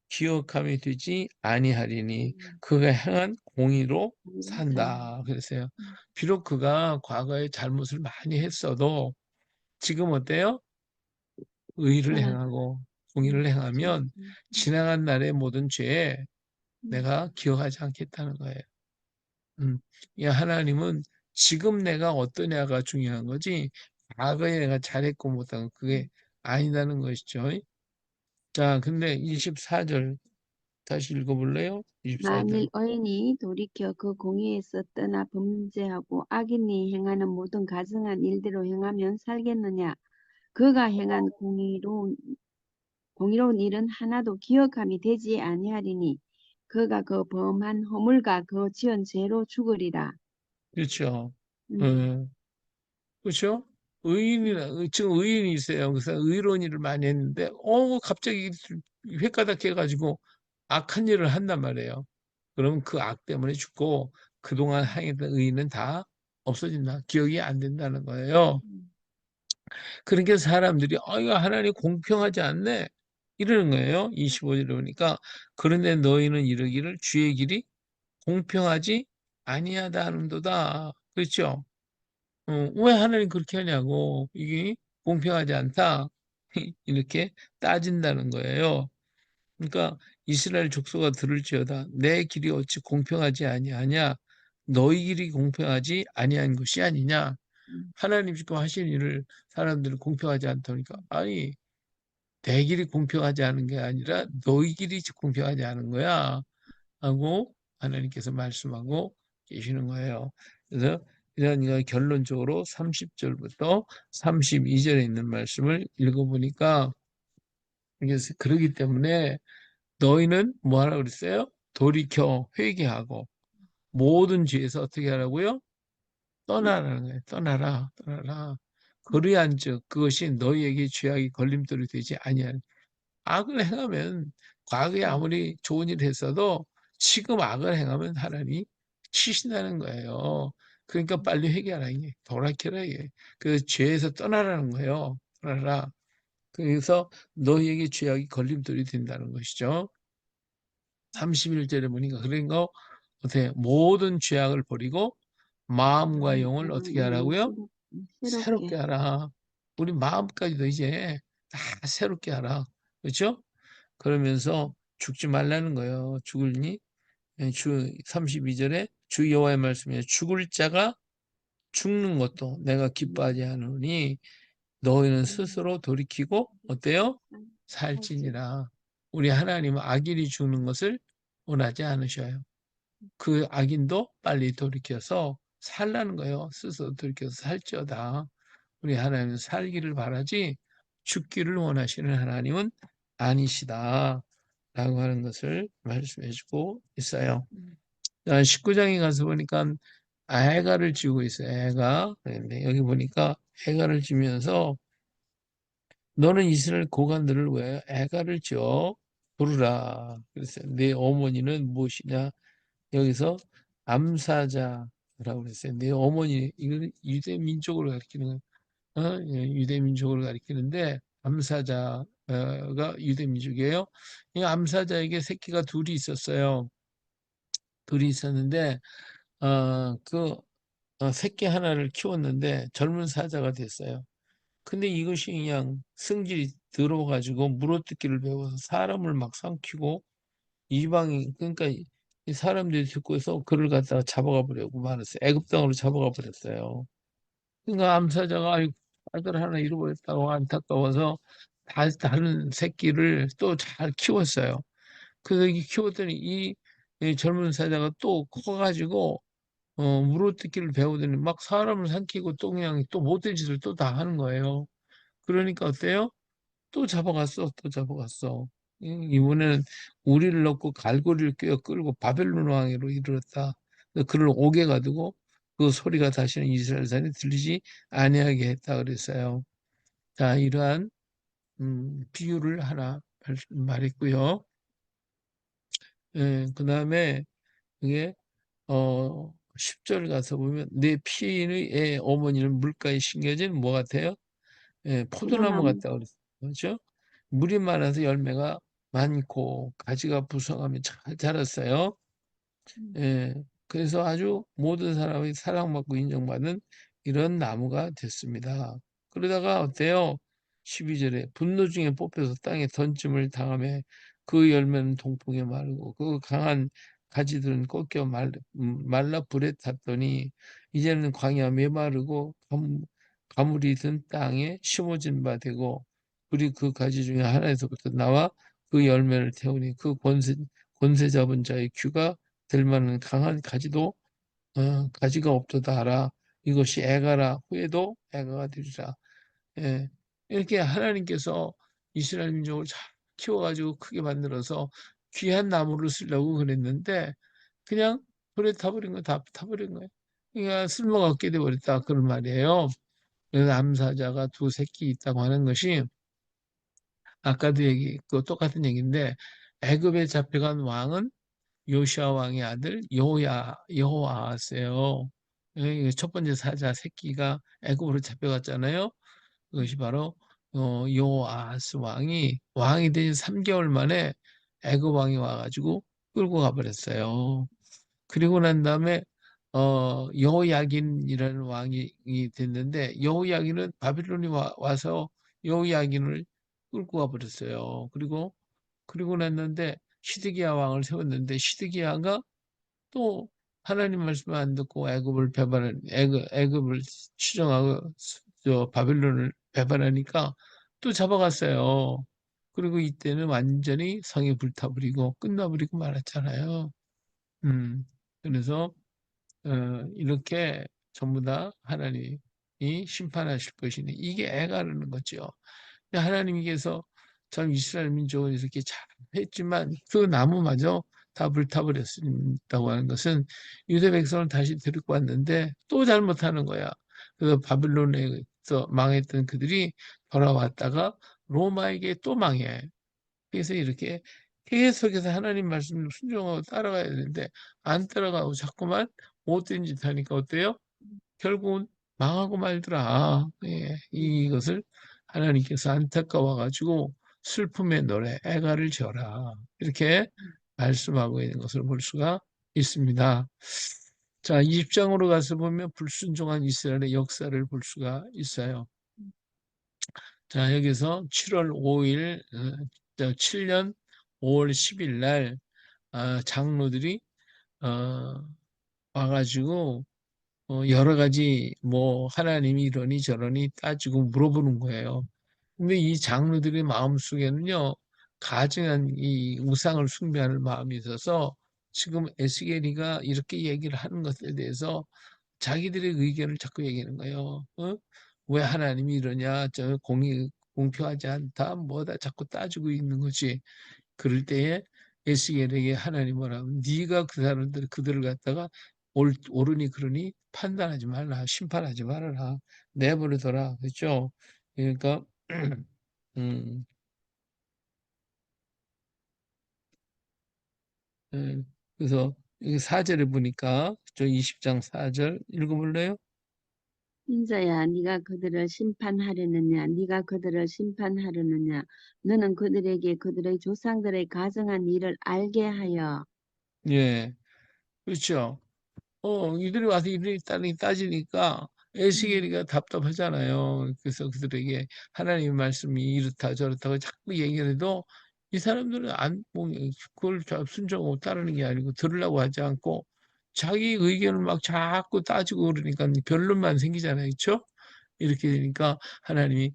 기억함이 되지 아니하리니 음, 그가 행한 공의로 공의로 산다. 산다. 그랬어요. 음, 비록 그가 과거에 잘못을 많이 했어도 지금 어때요? 의를 떠나, 행하고 공의를 죽지. 행하면 지나간 날의 모든 죄에 음, 내가 기억하지 않겠다는 거예요. 이 하나님은 지금 내가 어떠냐가 중요한 거지 과거에 내가 잘했고 못한 거 그게 음. 아니다는 것이죠. 자, 근데 24절 다시 읽어볼래요? 24절. 만일 의인이 돌이켜 그 공의에서 떠나 범죄하고 악인이 행하는 모든 가증한 일대로 행하면 살겠느냐? 그가 행한 공의로운 일은 하나도 기억함이 되지 아니하리니 그가 그 범한 허물과 그 지은 죄로 죽으리라. 그렇죠. 음, 어, 그렇죠? 음, 지금 의인이 있어요. 그래서 의로운 일을 많이 했는데, 갑자기 횟가닥 해가지고 악한 일을 한단 말이에요. 그러면 그 악 때문에 죽고 그동안 행했던 의인은 다 없어진다. 기억이 안 된다는 거예요. 음, 그러니까 사람들이 이거 하나님 공평하지 않네 이러는 거예요. 25절에 보니까 그런데 너희는 이르기를 주의 길이 공평하지 아니하다 하는도다. 그렇죠? 왜 하나님 그렇게 하냐고 이게 공평하지 않다 이렇게 따진다는 거예요. 그러니까 이스라엘 족속아 들을지어다 내 길이 어찌 공평하지 아니하냐 너희 길이 공평하지 아니한 것이 아니냐 음, 하나님 지금 하신 일을 사람들은 공평하지 않다니까 아니 내 길이 공평하지 않은 게 아니라 너희 길이 공평하지 않은 거야 하고 하나님께서 말씀하고 계시는 거예요. 그래서 이런 결론적으로 30절부터 32절에 있는 말씀을 읽어보니까 그래서 그러기 때문에 너희는 뭐 하라 그랬어요? 돌이켜 회개하고 모든 죄에서 어떻게 하라고요? 떠나라는 거예요. 떠나라, 떠나라. 그리한즉 그것이 너희에게 죄악이 걸림돌이 되지 아니하니 악을 행하면 과거에 음, 아무리 좋은 일을 했어도 지금 악을 행하면 하나님이 치신다는 거예요. 그러니까 빨리 회개하라 이게 돌아켜라 이게. 그래서 죄에서 떠나라는 거예요. 떠나라. 그래서 너희에게 죄악이 걸림돌이 된다는 것이죠. 31절에 보니까 그런 거 어떻게 모든 죄악을 버리고 마음과 영을 어떻게 하라고요? 새롭게 새롭게 하라. 우리 마음까지도 이제 다 새롭게 하라. 그렇죠? 그러면서 죽지 말라는 거예요. 죽을니? 주 32절에 주 여호와의 말씀에 죽을 자가 죽는 것도 내가 기뻐하지 않으니 너희는 스스로 돌이키고 어때요? 살지. 살지니라. 우리 하나님은 악인이 죽는 것을 원하지 않으셔요. 그 악인도 빨리 돌이켜서 살라는 거예요. 스스로 돌이켜서 살지어다. 우리 하나님은 살기를 바라지 죽기를 원하시는 하나님은 아니시다. 라고 하는 것을 말씀해 주고 있어요. 19장에 가서 보니까 애가를 지우고 있어요. 애가. 그런데 여기 보니까 애가를 지면서 너는 이스라엘 고관들을 왜 애가를 지어 부르라. 그랬어요. 내 어머니는 무엇이냐? 여기서 암사자라고 그랬어요. 내 어머니, 이거 유대 민족을 가리키는 거예요. 유대 민족을 가리키는데 암사자가 유대 민족이에요. 이 암사자에게 새끼가 둘이 있었어요. 둘이 있었는데 그 새끼 하나를 키웠는데 젊은 사자가 됐어요. 근데 이것이 그냥 성질이 더러워가지고 물어뜯기를 배워서 사람을 막 삼키고 이방인 그러니까 이 사람들이 듣고서 그를 갖다가 잡아가 버리고 말았어요. 애굽 땅으로 잡아가 버렸어요. 그러니까 암사자가 아이 아들 하나 잃어버렸다고 안타까워서 다른 새끼를 또 잘 키웠어요. 그래서 이 키웠더니 이 젊은 사자가 또 커가지고 물어뜯기를 배우더니 막 사람을 삼키고 또 그냥 또 못된 짓을 또 다 하는 거예요. 그러니까 어때요? 또 잡아갔어, 또 잡아갔어. 이번에는 우리를 넣고 갈고리를 꿰어 끌고 바벨론 왕으로 이르렀다. 그를 옥에 가두고 그 소리가 다시는 이스라엘 산에 들리지 아니하게 했다 그랬어요. 자, 이러한 비유를 하나 말했고요. 그 다음에 이게 10절 가서 보면 내 피의 어머니는 물가에 심겨진 뭐 같아요? 포도나무 포도나무. 같다 그랬어요. 그렇죠? 물이 많아서 열매가 많고 가지가 부성하면 잘 자랐어요. 예, 그래서 아주 모든 사람이 사랑받고 인정받는 이런 나무가 됐습니다. 그러다가 어때요? 12절에 분노 중에 뽑혀서 땅에 던짐을 당하며 그 열매는 동풍에 마르고 그 강한 가지들은 꺾여 말라 불에 탔더니 이제는 광야 메마르고 가물이 든 땅에 심어진 바 되고 불이 그 가지 중에 하나에서부터 나와 그 열매를 태우니 그 권세 잡은 자의 귀가 될 만한 강한 가지도 가지가 없도다 하라. 이것이 애가라 후에도 애가가 되리라. 예. 이렇게 하나님께서 이스라엘 민족을 잘 키워가지고 크게 만들어서 귀한 나무를 쓰려고 그랬는데 그냥 불에 타버린 거 다 타버린 거예요. 그러니까 쓸모가 없게 돼버렸다 그런 말이에요. 그래서 암사자가 두 새끼 있다고 하는 것이 아까도 그 똑같은 얘기인데 애굽에 잡혀간 왕은 요시아 왕의 아들 여호아스예요. 첫 번째 사자 새끼가 애굽으로 잡혀갔잖아요. 그것이 바로 여호아스 왕이 된 3개월 만에 애굽 왕이 와가지고 끌고 가버렸어요. 그리고 난 다음에 여호야긴이라는 왕이 됐는데 여호야긴은 바빌론이 와서 여호야긴을 끌고 가버렸어요. 그리고 났는데 시드기야 왕을 세웠는데 시드기야가 또 하나님 말씀을 안 듣고 애굽을 추종하고 저 바벨론을 배반하니까 또 잡아갔어요. 그리고 이때는 완전히 성이 불타버리고 끝나버리고 말았잖아요. 음, 그래서 이렇게 전부 다 하나님이 심판하실 것이니 이게 애가르는 거죠. 하나님께서 참 이스라엘 민족은 이렇게 잘 했지만 그 나무마저 다 불타버렸다고 하는 것은 유대 백성을 다시 데리고 왔는데 또 잘못하는 거야. 그래서 바빌론에서 망했던 그들이 돌아왔다가 로마에게 또 망해. 그래서 이렇게 계속해서 하나님 말씀을 순종하고 따라가야 되는데 안 따라가고 자꾸만 못된 짓 하니까 어때요? 결국은 망하고 말더라. 예, 이것을 하나님께서 안타까워 가지고 슬픔의 노래 애가를 지어라 이렇게 말씀하고 있는 것을 볼 수가 있습니다. 자, 20장으로 가서 보면 불순종한 이스라엘의 역사를 볼 수가 있어요. 자, 여기서 7월 5일, 7년 5월 10일 날, 장로들이, 어, 와가지고, 여러 가지, 뭐, 하나님이 이러니 저러니 따지고 물어보는 거예요. 근데 이 장로들의 마음속에는요, 가증한 이 우상을 숭배하는 마음이 있어서 지금 에스겔이가 이렇게 얘기를 하는 것에 대해서 자기들의 의견을 자꾸 얘기하는 거예요. 왜 하나님이 이러냐, 공평하지 않다, 뭐다 자꾸 따지고 있는 거지. 그럴 때에 에스겔에게 하나님 뭐라면 네가 그 사람들 그들을 갖다가 옳으니 그러니 판단하지 말라, 심판하지 말아라, 내버려둬라, 그렇죠? 그러니까 음, 예, 그래서 여기 4절에 보니까 저 20장 4절 읽어볼래요? 인자야, 네가 그들을 심판하려느냐? 네가 그들을 심판하려느냐? 너는 그들에게 그들의 조상들의 가정한 일을 알게 하여 예, 그렇죠. 이들이 와서 이들이 따지니까 음, 에스겔이가 답답하잖아요. 그래서 그들에게 하나님의 말씀이 이렇다 저렇다고 자꾸 얘기를 해도 이 사람들은 뭐, 그걸 순종하고 따르는 게 아니고 들으려고 하지 않고 자기 의견을 막 자꾸 따지고 그러니까 변론만 생기잖아요. 그렇죠? 이렇게 되니까 하나님이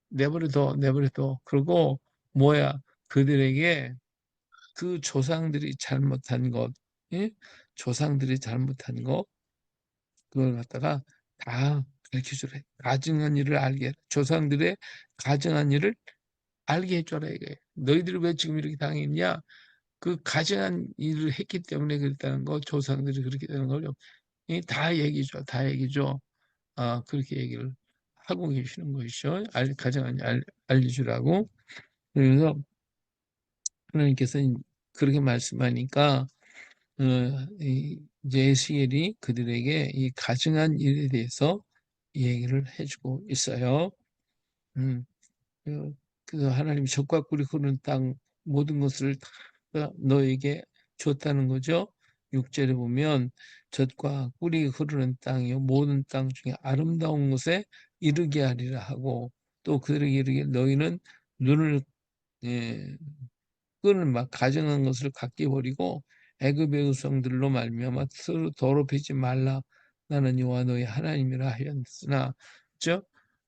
내버려둬. 그러고 뭐야? 그들에게 그 조상들이 잘못한 것, 예? 조상들이 잘못한 것, 그걸 갖다가 다 가르쳐 주래. 가증한 일을 알게 해라. 조상들의 가증한 일을 알게 해줘라 이거예요. 너희들이 왜 지금 이렇게 당했냐? 그 가증한 일을 했기 때문에 그랬다는 거, 조상들이 그렇게 되는 걸요. 다 얘기죠. 다 얘기죠. 그렇게 얘기를 하고 계시는 것이죠. 가증한 일 알려주라고. 그래서 하나님께서 그렇게 말씀하니까 이제 에스겔이 그들에게 이 가증한 일에 대해서 얘기를 해주고 있어요. 음, 그- 그래서 하나님이 젖과 꿀이 흐르는 땅 모든 것을 다 너에게 줬다는 거죠. 6절에 보면 젖과 꿀이 흐르는 땅이요 모든 땅 중에 아름다운 곳에 이르게 하리라 하고 또 그들에게 이르게 너희는 눈을 예, 끈을 막 가증한 것을 각기 버리고 애굽의 우상들로 말미암아 스스로 더럽히지 말라 나는 여호와 너희 하나님이라 하였으나 즉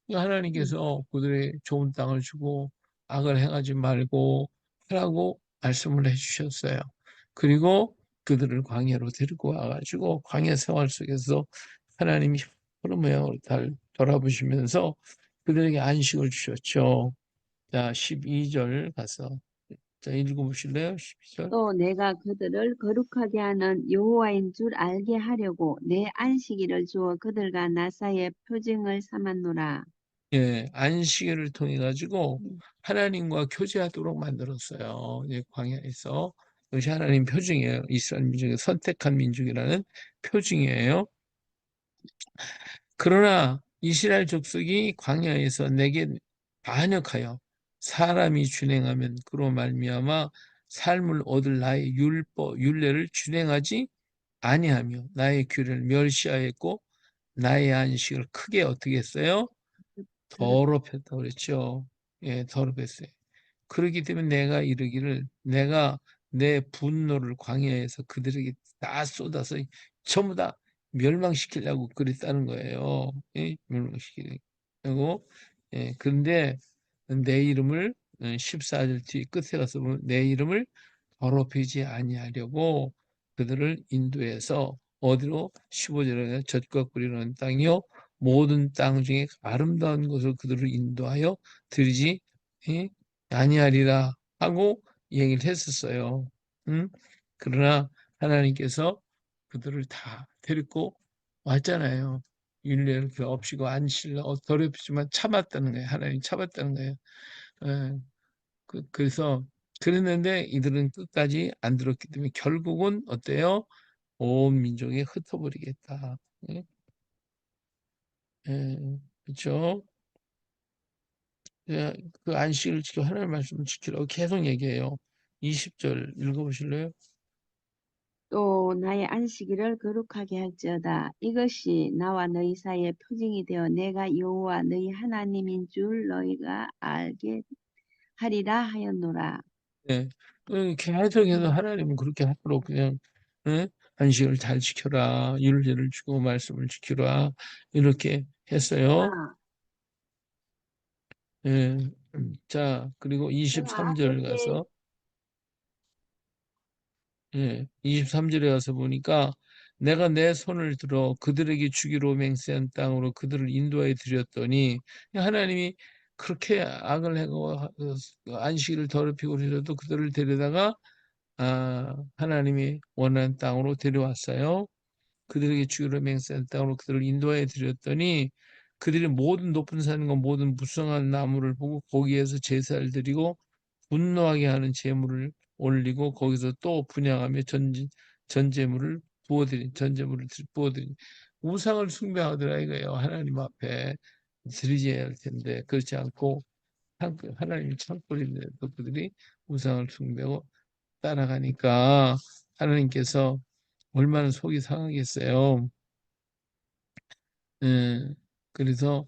음, 하나님께서 그들의 좋은 땅을 주고 악을 행하지 말고 하라고 말씀을 해주셨어요. 그리고 그들을 광야로 데리고 와가지고 광야 생활 속에서 하나님이 흐름을 돌아보시면서 그들에게 안식을 주셨죠. 자, 12절 가서 자, 읽어보실래요? 12절. 또 내가 그들을 거룩하게 하는 여호와인 줄 알게 하려고 내 안식일을 주어 그들과 나 사이에 표징을 삼았노라. 예, 안식일을 통해 가지고 음, 하나님과 교제하도록 만들었어요. 예, 광야에서. 이것이 하나님 표징이에요. 이스라엘 민족의 선택한 민족이라는 표징이에요. 그러나 이스라엘 족속이 광야에서 내게 반역하여 사람이 준행하면 그로 말미암아 삶을 얻을 나의 율례를 준행하지 아니하며 나의 규례를 멸시하였고 나의 안식을 크게 어떻게 했어요? 더럽혔. 더럽혔다고 그랬죠. 예, 더럽혔어요. 그렇기 때문에 내가 이르기를 내가 내 분노를 광야에서 그들에게 다 쏟아서 전부 다 멸망시키려고 그랬다는 거예요. 예? 멸망시키려고. 예, 그런데 내 이름을 14절 뒤 끝에 가서 보면 내 이름을 더럽히지 아니하려고 그들을 인도해서 어디로 15절에 젖과 꿀이는 땅이요 모든 땅 중에 아름다운 곳을 그들을 인도하여 드리지 예? 아니하리라 하고 얘기를 했었어요. 응? 그러나 하나님께서 그들을 다 데리고 왔잖아요. 율례를 없이고 안실라 더럽히지만 참았다는 거예요. 하나님 참았다는 거예요. 예, 그래서 그랬는데 이들은 끝까지 안 들었기 때문에 결국은 어때요? 온 민족이 흩어버리겠다. 예? 예, 그렇죠? 예, 그 안식을 지켜 하나님의 말씀을 지키라고 계속 얘기해요. 20절 읽어보실래요? 또 나의 안식일을 거룩하게 할지어다. 이것이 나와 너희 사이의 표징이 되어 내가 여호와 너희 하나님인 줄 너희가 알게 하리라 하였노라. 예. 계속해서 음. 하나님은 그렇게 하도록 그냥 예? 안식을 잘 지켜라. 율례를 주고 말씀을 지키라. 이렇게 했어요. 아, 예. 자, 그리고 내가 23절 앞에 가서 예, 23절에 가서 보니까 내가 내 손을 들어 그들에게 주기로 맹세한 땅으로 그들을 인도하여 드렸더니 하나님이 그렇게 악을 행하고 안식일을 더럽히고 그러셔도 그들을 데려다가 하나님이 원하는 땅으로 데려왔어요. 그들에게 주기로 맹세한 땅으로 그들을 인도하여 드렸더니 그들이 모든 높은 산과 모든 무성한 나무를 보고 거기에서 제사를 드리고 분노하게 하는 제물을 올리고 거기서 또 분향하며 전제물을 부어드린 우상을 숭배하더라 이거예요. 하나님 앞에 드리져야 할 텐데 그렇지 않고 하나님이 창궐인데도 그들이 우상을 숭배하고 따라가니까 하나님께서 얼마나 속이 상하겠어요. 예, 그래서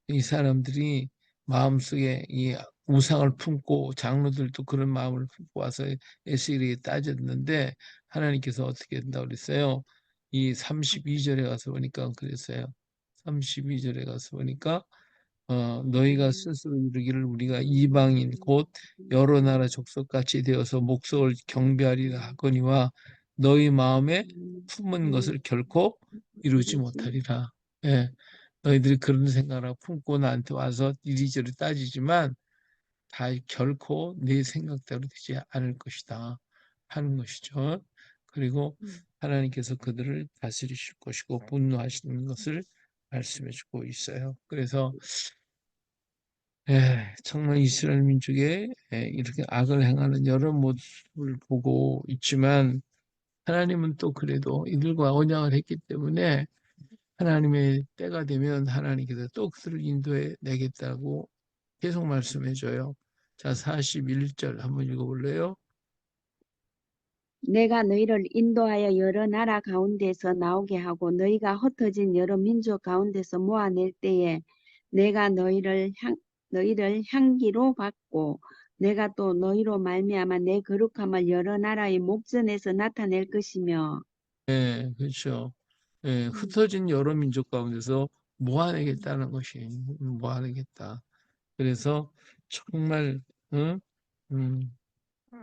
이 사람들이 마음속에 이 우상을 품고 장로들도 그런 마음을 품고 와서 에스겔에게 따졌는데 하나님께서 어떻게 된다고 그랬어요? 이 32절에 가서 보니까 그랬어요. 32절에 가서 보니까 너희가 스스로 이르기를 우리가 이방인 곧 여러 나라 족속같이 되어서 목석을 경배하리라 하거니와 너희 마음에 품은 것을 결코 이루지 못하리라. 예, 너희들이 그런 생각을 품고 나한테 와서 이리저리 따지지만 다 결코 내 생각대로 되지 않을 것이다 하는 것이죠. 그리고 하나님께서 그들을 다스리실 것이고 분노하시는 것을 말씀해 주고 있어요. 그래서 정말 이스라엘 민족의 이렇게 악을 행하는 여러 모습을 보고 있지만 하나님은 또 그래도 이들과 언약을 했기 때문에 하나님의 때가 되면 하나님께서 또 그들을 인도해 내겠다고 계속 말씀해 줘요. 자, 41절 한번 읽어볼래요? 내가 너희를 인도하여 여러 나라 가운데서 나오게 하고 너희가 흩어진 여러 민족 가운데서 모아낼 때에 내가 너희를 향기로 받고 내가 또 너희로 말미암아 내 거룩함을 여러 나라의 목전에서 나타낼 것이며. 그렇죠. 음, 흩어진 여러 민족 가운데서 모아내겠다는 것이 모아내겠다. 그래서 정말 응? 음,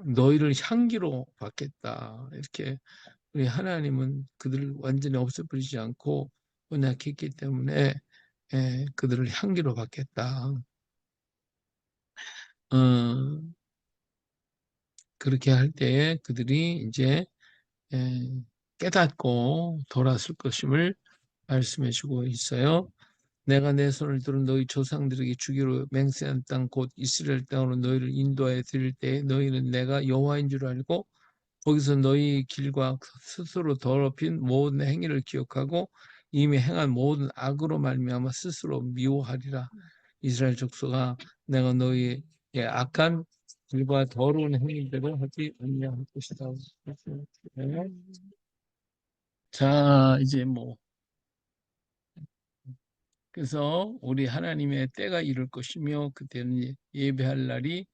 너희를 향기로 받겠다. 이렇게 우리 하나님은 그들을 완전히 없애버리지 않고 언약했기 때문에 그들을 향기로 받겠다. 어, 그렇게 할 때에 그들이 이제 에, 깨닫고 돌아설 것임을 말씀해주고 있어요. 내가 내 손을 들어 너희 조상들에게 주기로 맹세한 땅 곧 이스라엘 땅으로 너희를 인도하여 드릴 때에 너희는 내가 여호와인 줄 알고 거기서 너희 길과 스스로 더럽힌 모든 행위를 기억하고 이미 행한 모든 악으로 말미암아 스스로 미워하리라. 이스라엘 족속아, 내가 너희의 악한 길과 더러운 행위대로 하지 아니할 것이다. 네. 자, 이제 뭐 그래서 우리 하나님의 때가 이룰 것이며 그때는 예배할 날이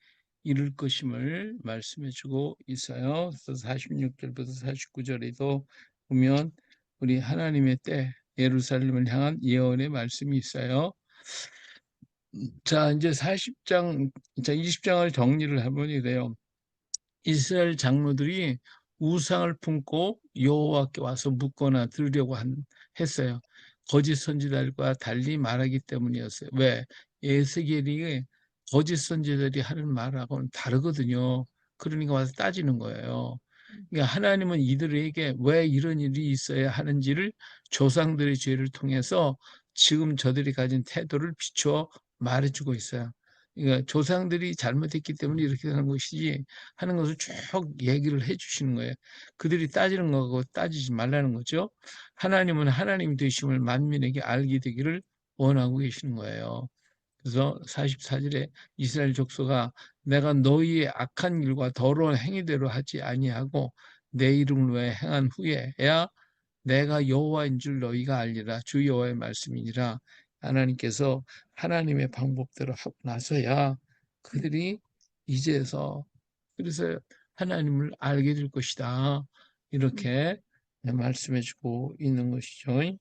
이룰 것임을 말씀해 주고 있어요. 그래서 46절부터 49절에도 보면 우리 하나님의 때 예루살렘을 향한 예언의 말씀이 있어요. 자, 이제 40장, 자, 20장을 정리를 해보니 이래요. 이스라엘 장로들이 우상을 품고 여호와께 와서 묻거나 들으려고 했어요. 거짓 선지자들과 달리 말하기 때문이었어요. 왜? 에스겔이 거짓 선지자들이 하는 말하고는 다르거든요. 그러니까 와서 따지는 거예요. 그러니까 하나님은 이들에게 왜 이런 일이 있어야 하는지를 조상들의 죄를 통해서 지금 저들이 가진 태도를 비추어 말해주고 있어요. 그러니까 조상들이 잘못했기 때문에 이렇게 되는 것이지 하는 것을 쭉 얘기를 해주시는 거예요. 그들이 따지는 거고 따지지 말라는 거죠. 하나님은 하나님 되심을 만민에게 알게 되기를 원하고 계시는 거예요. 그래서 44절에 이스라엘 족속아 내가 너희의 악한 일과 더러운 행위대로 하지 아니하고 내 이름을 위해 행한 후에야 내가 여호와인 줄 너희가 알리라. 주 여호와의 말씀이니라. 하나님께서 하나님의 방법대로 하고 나서야 그들이 이제서 그래서 하나님을 알게 될 것이다. 이렇게 말씀해 주고 있는 것이죠.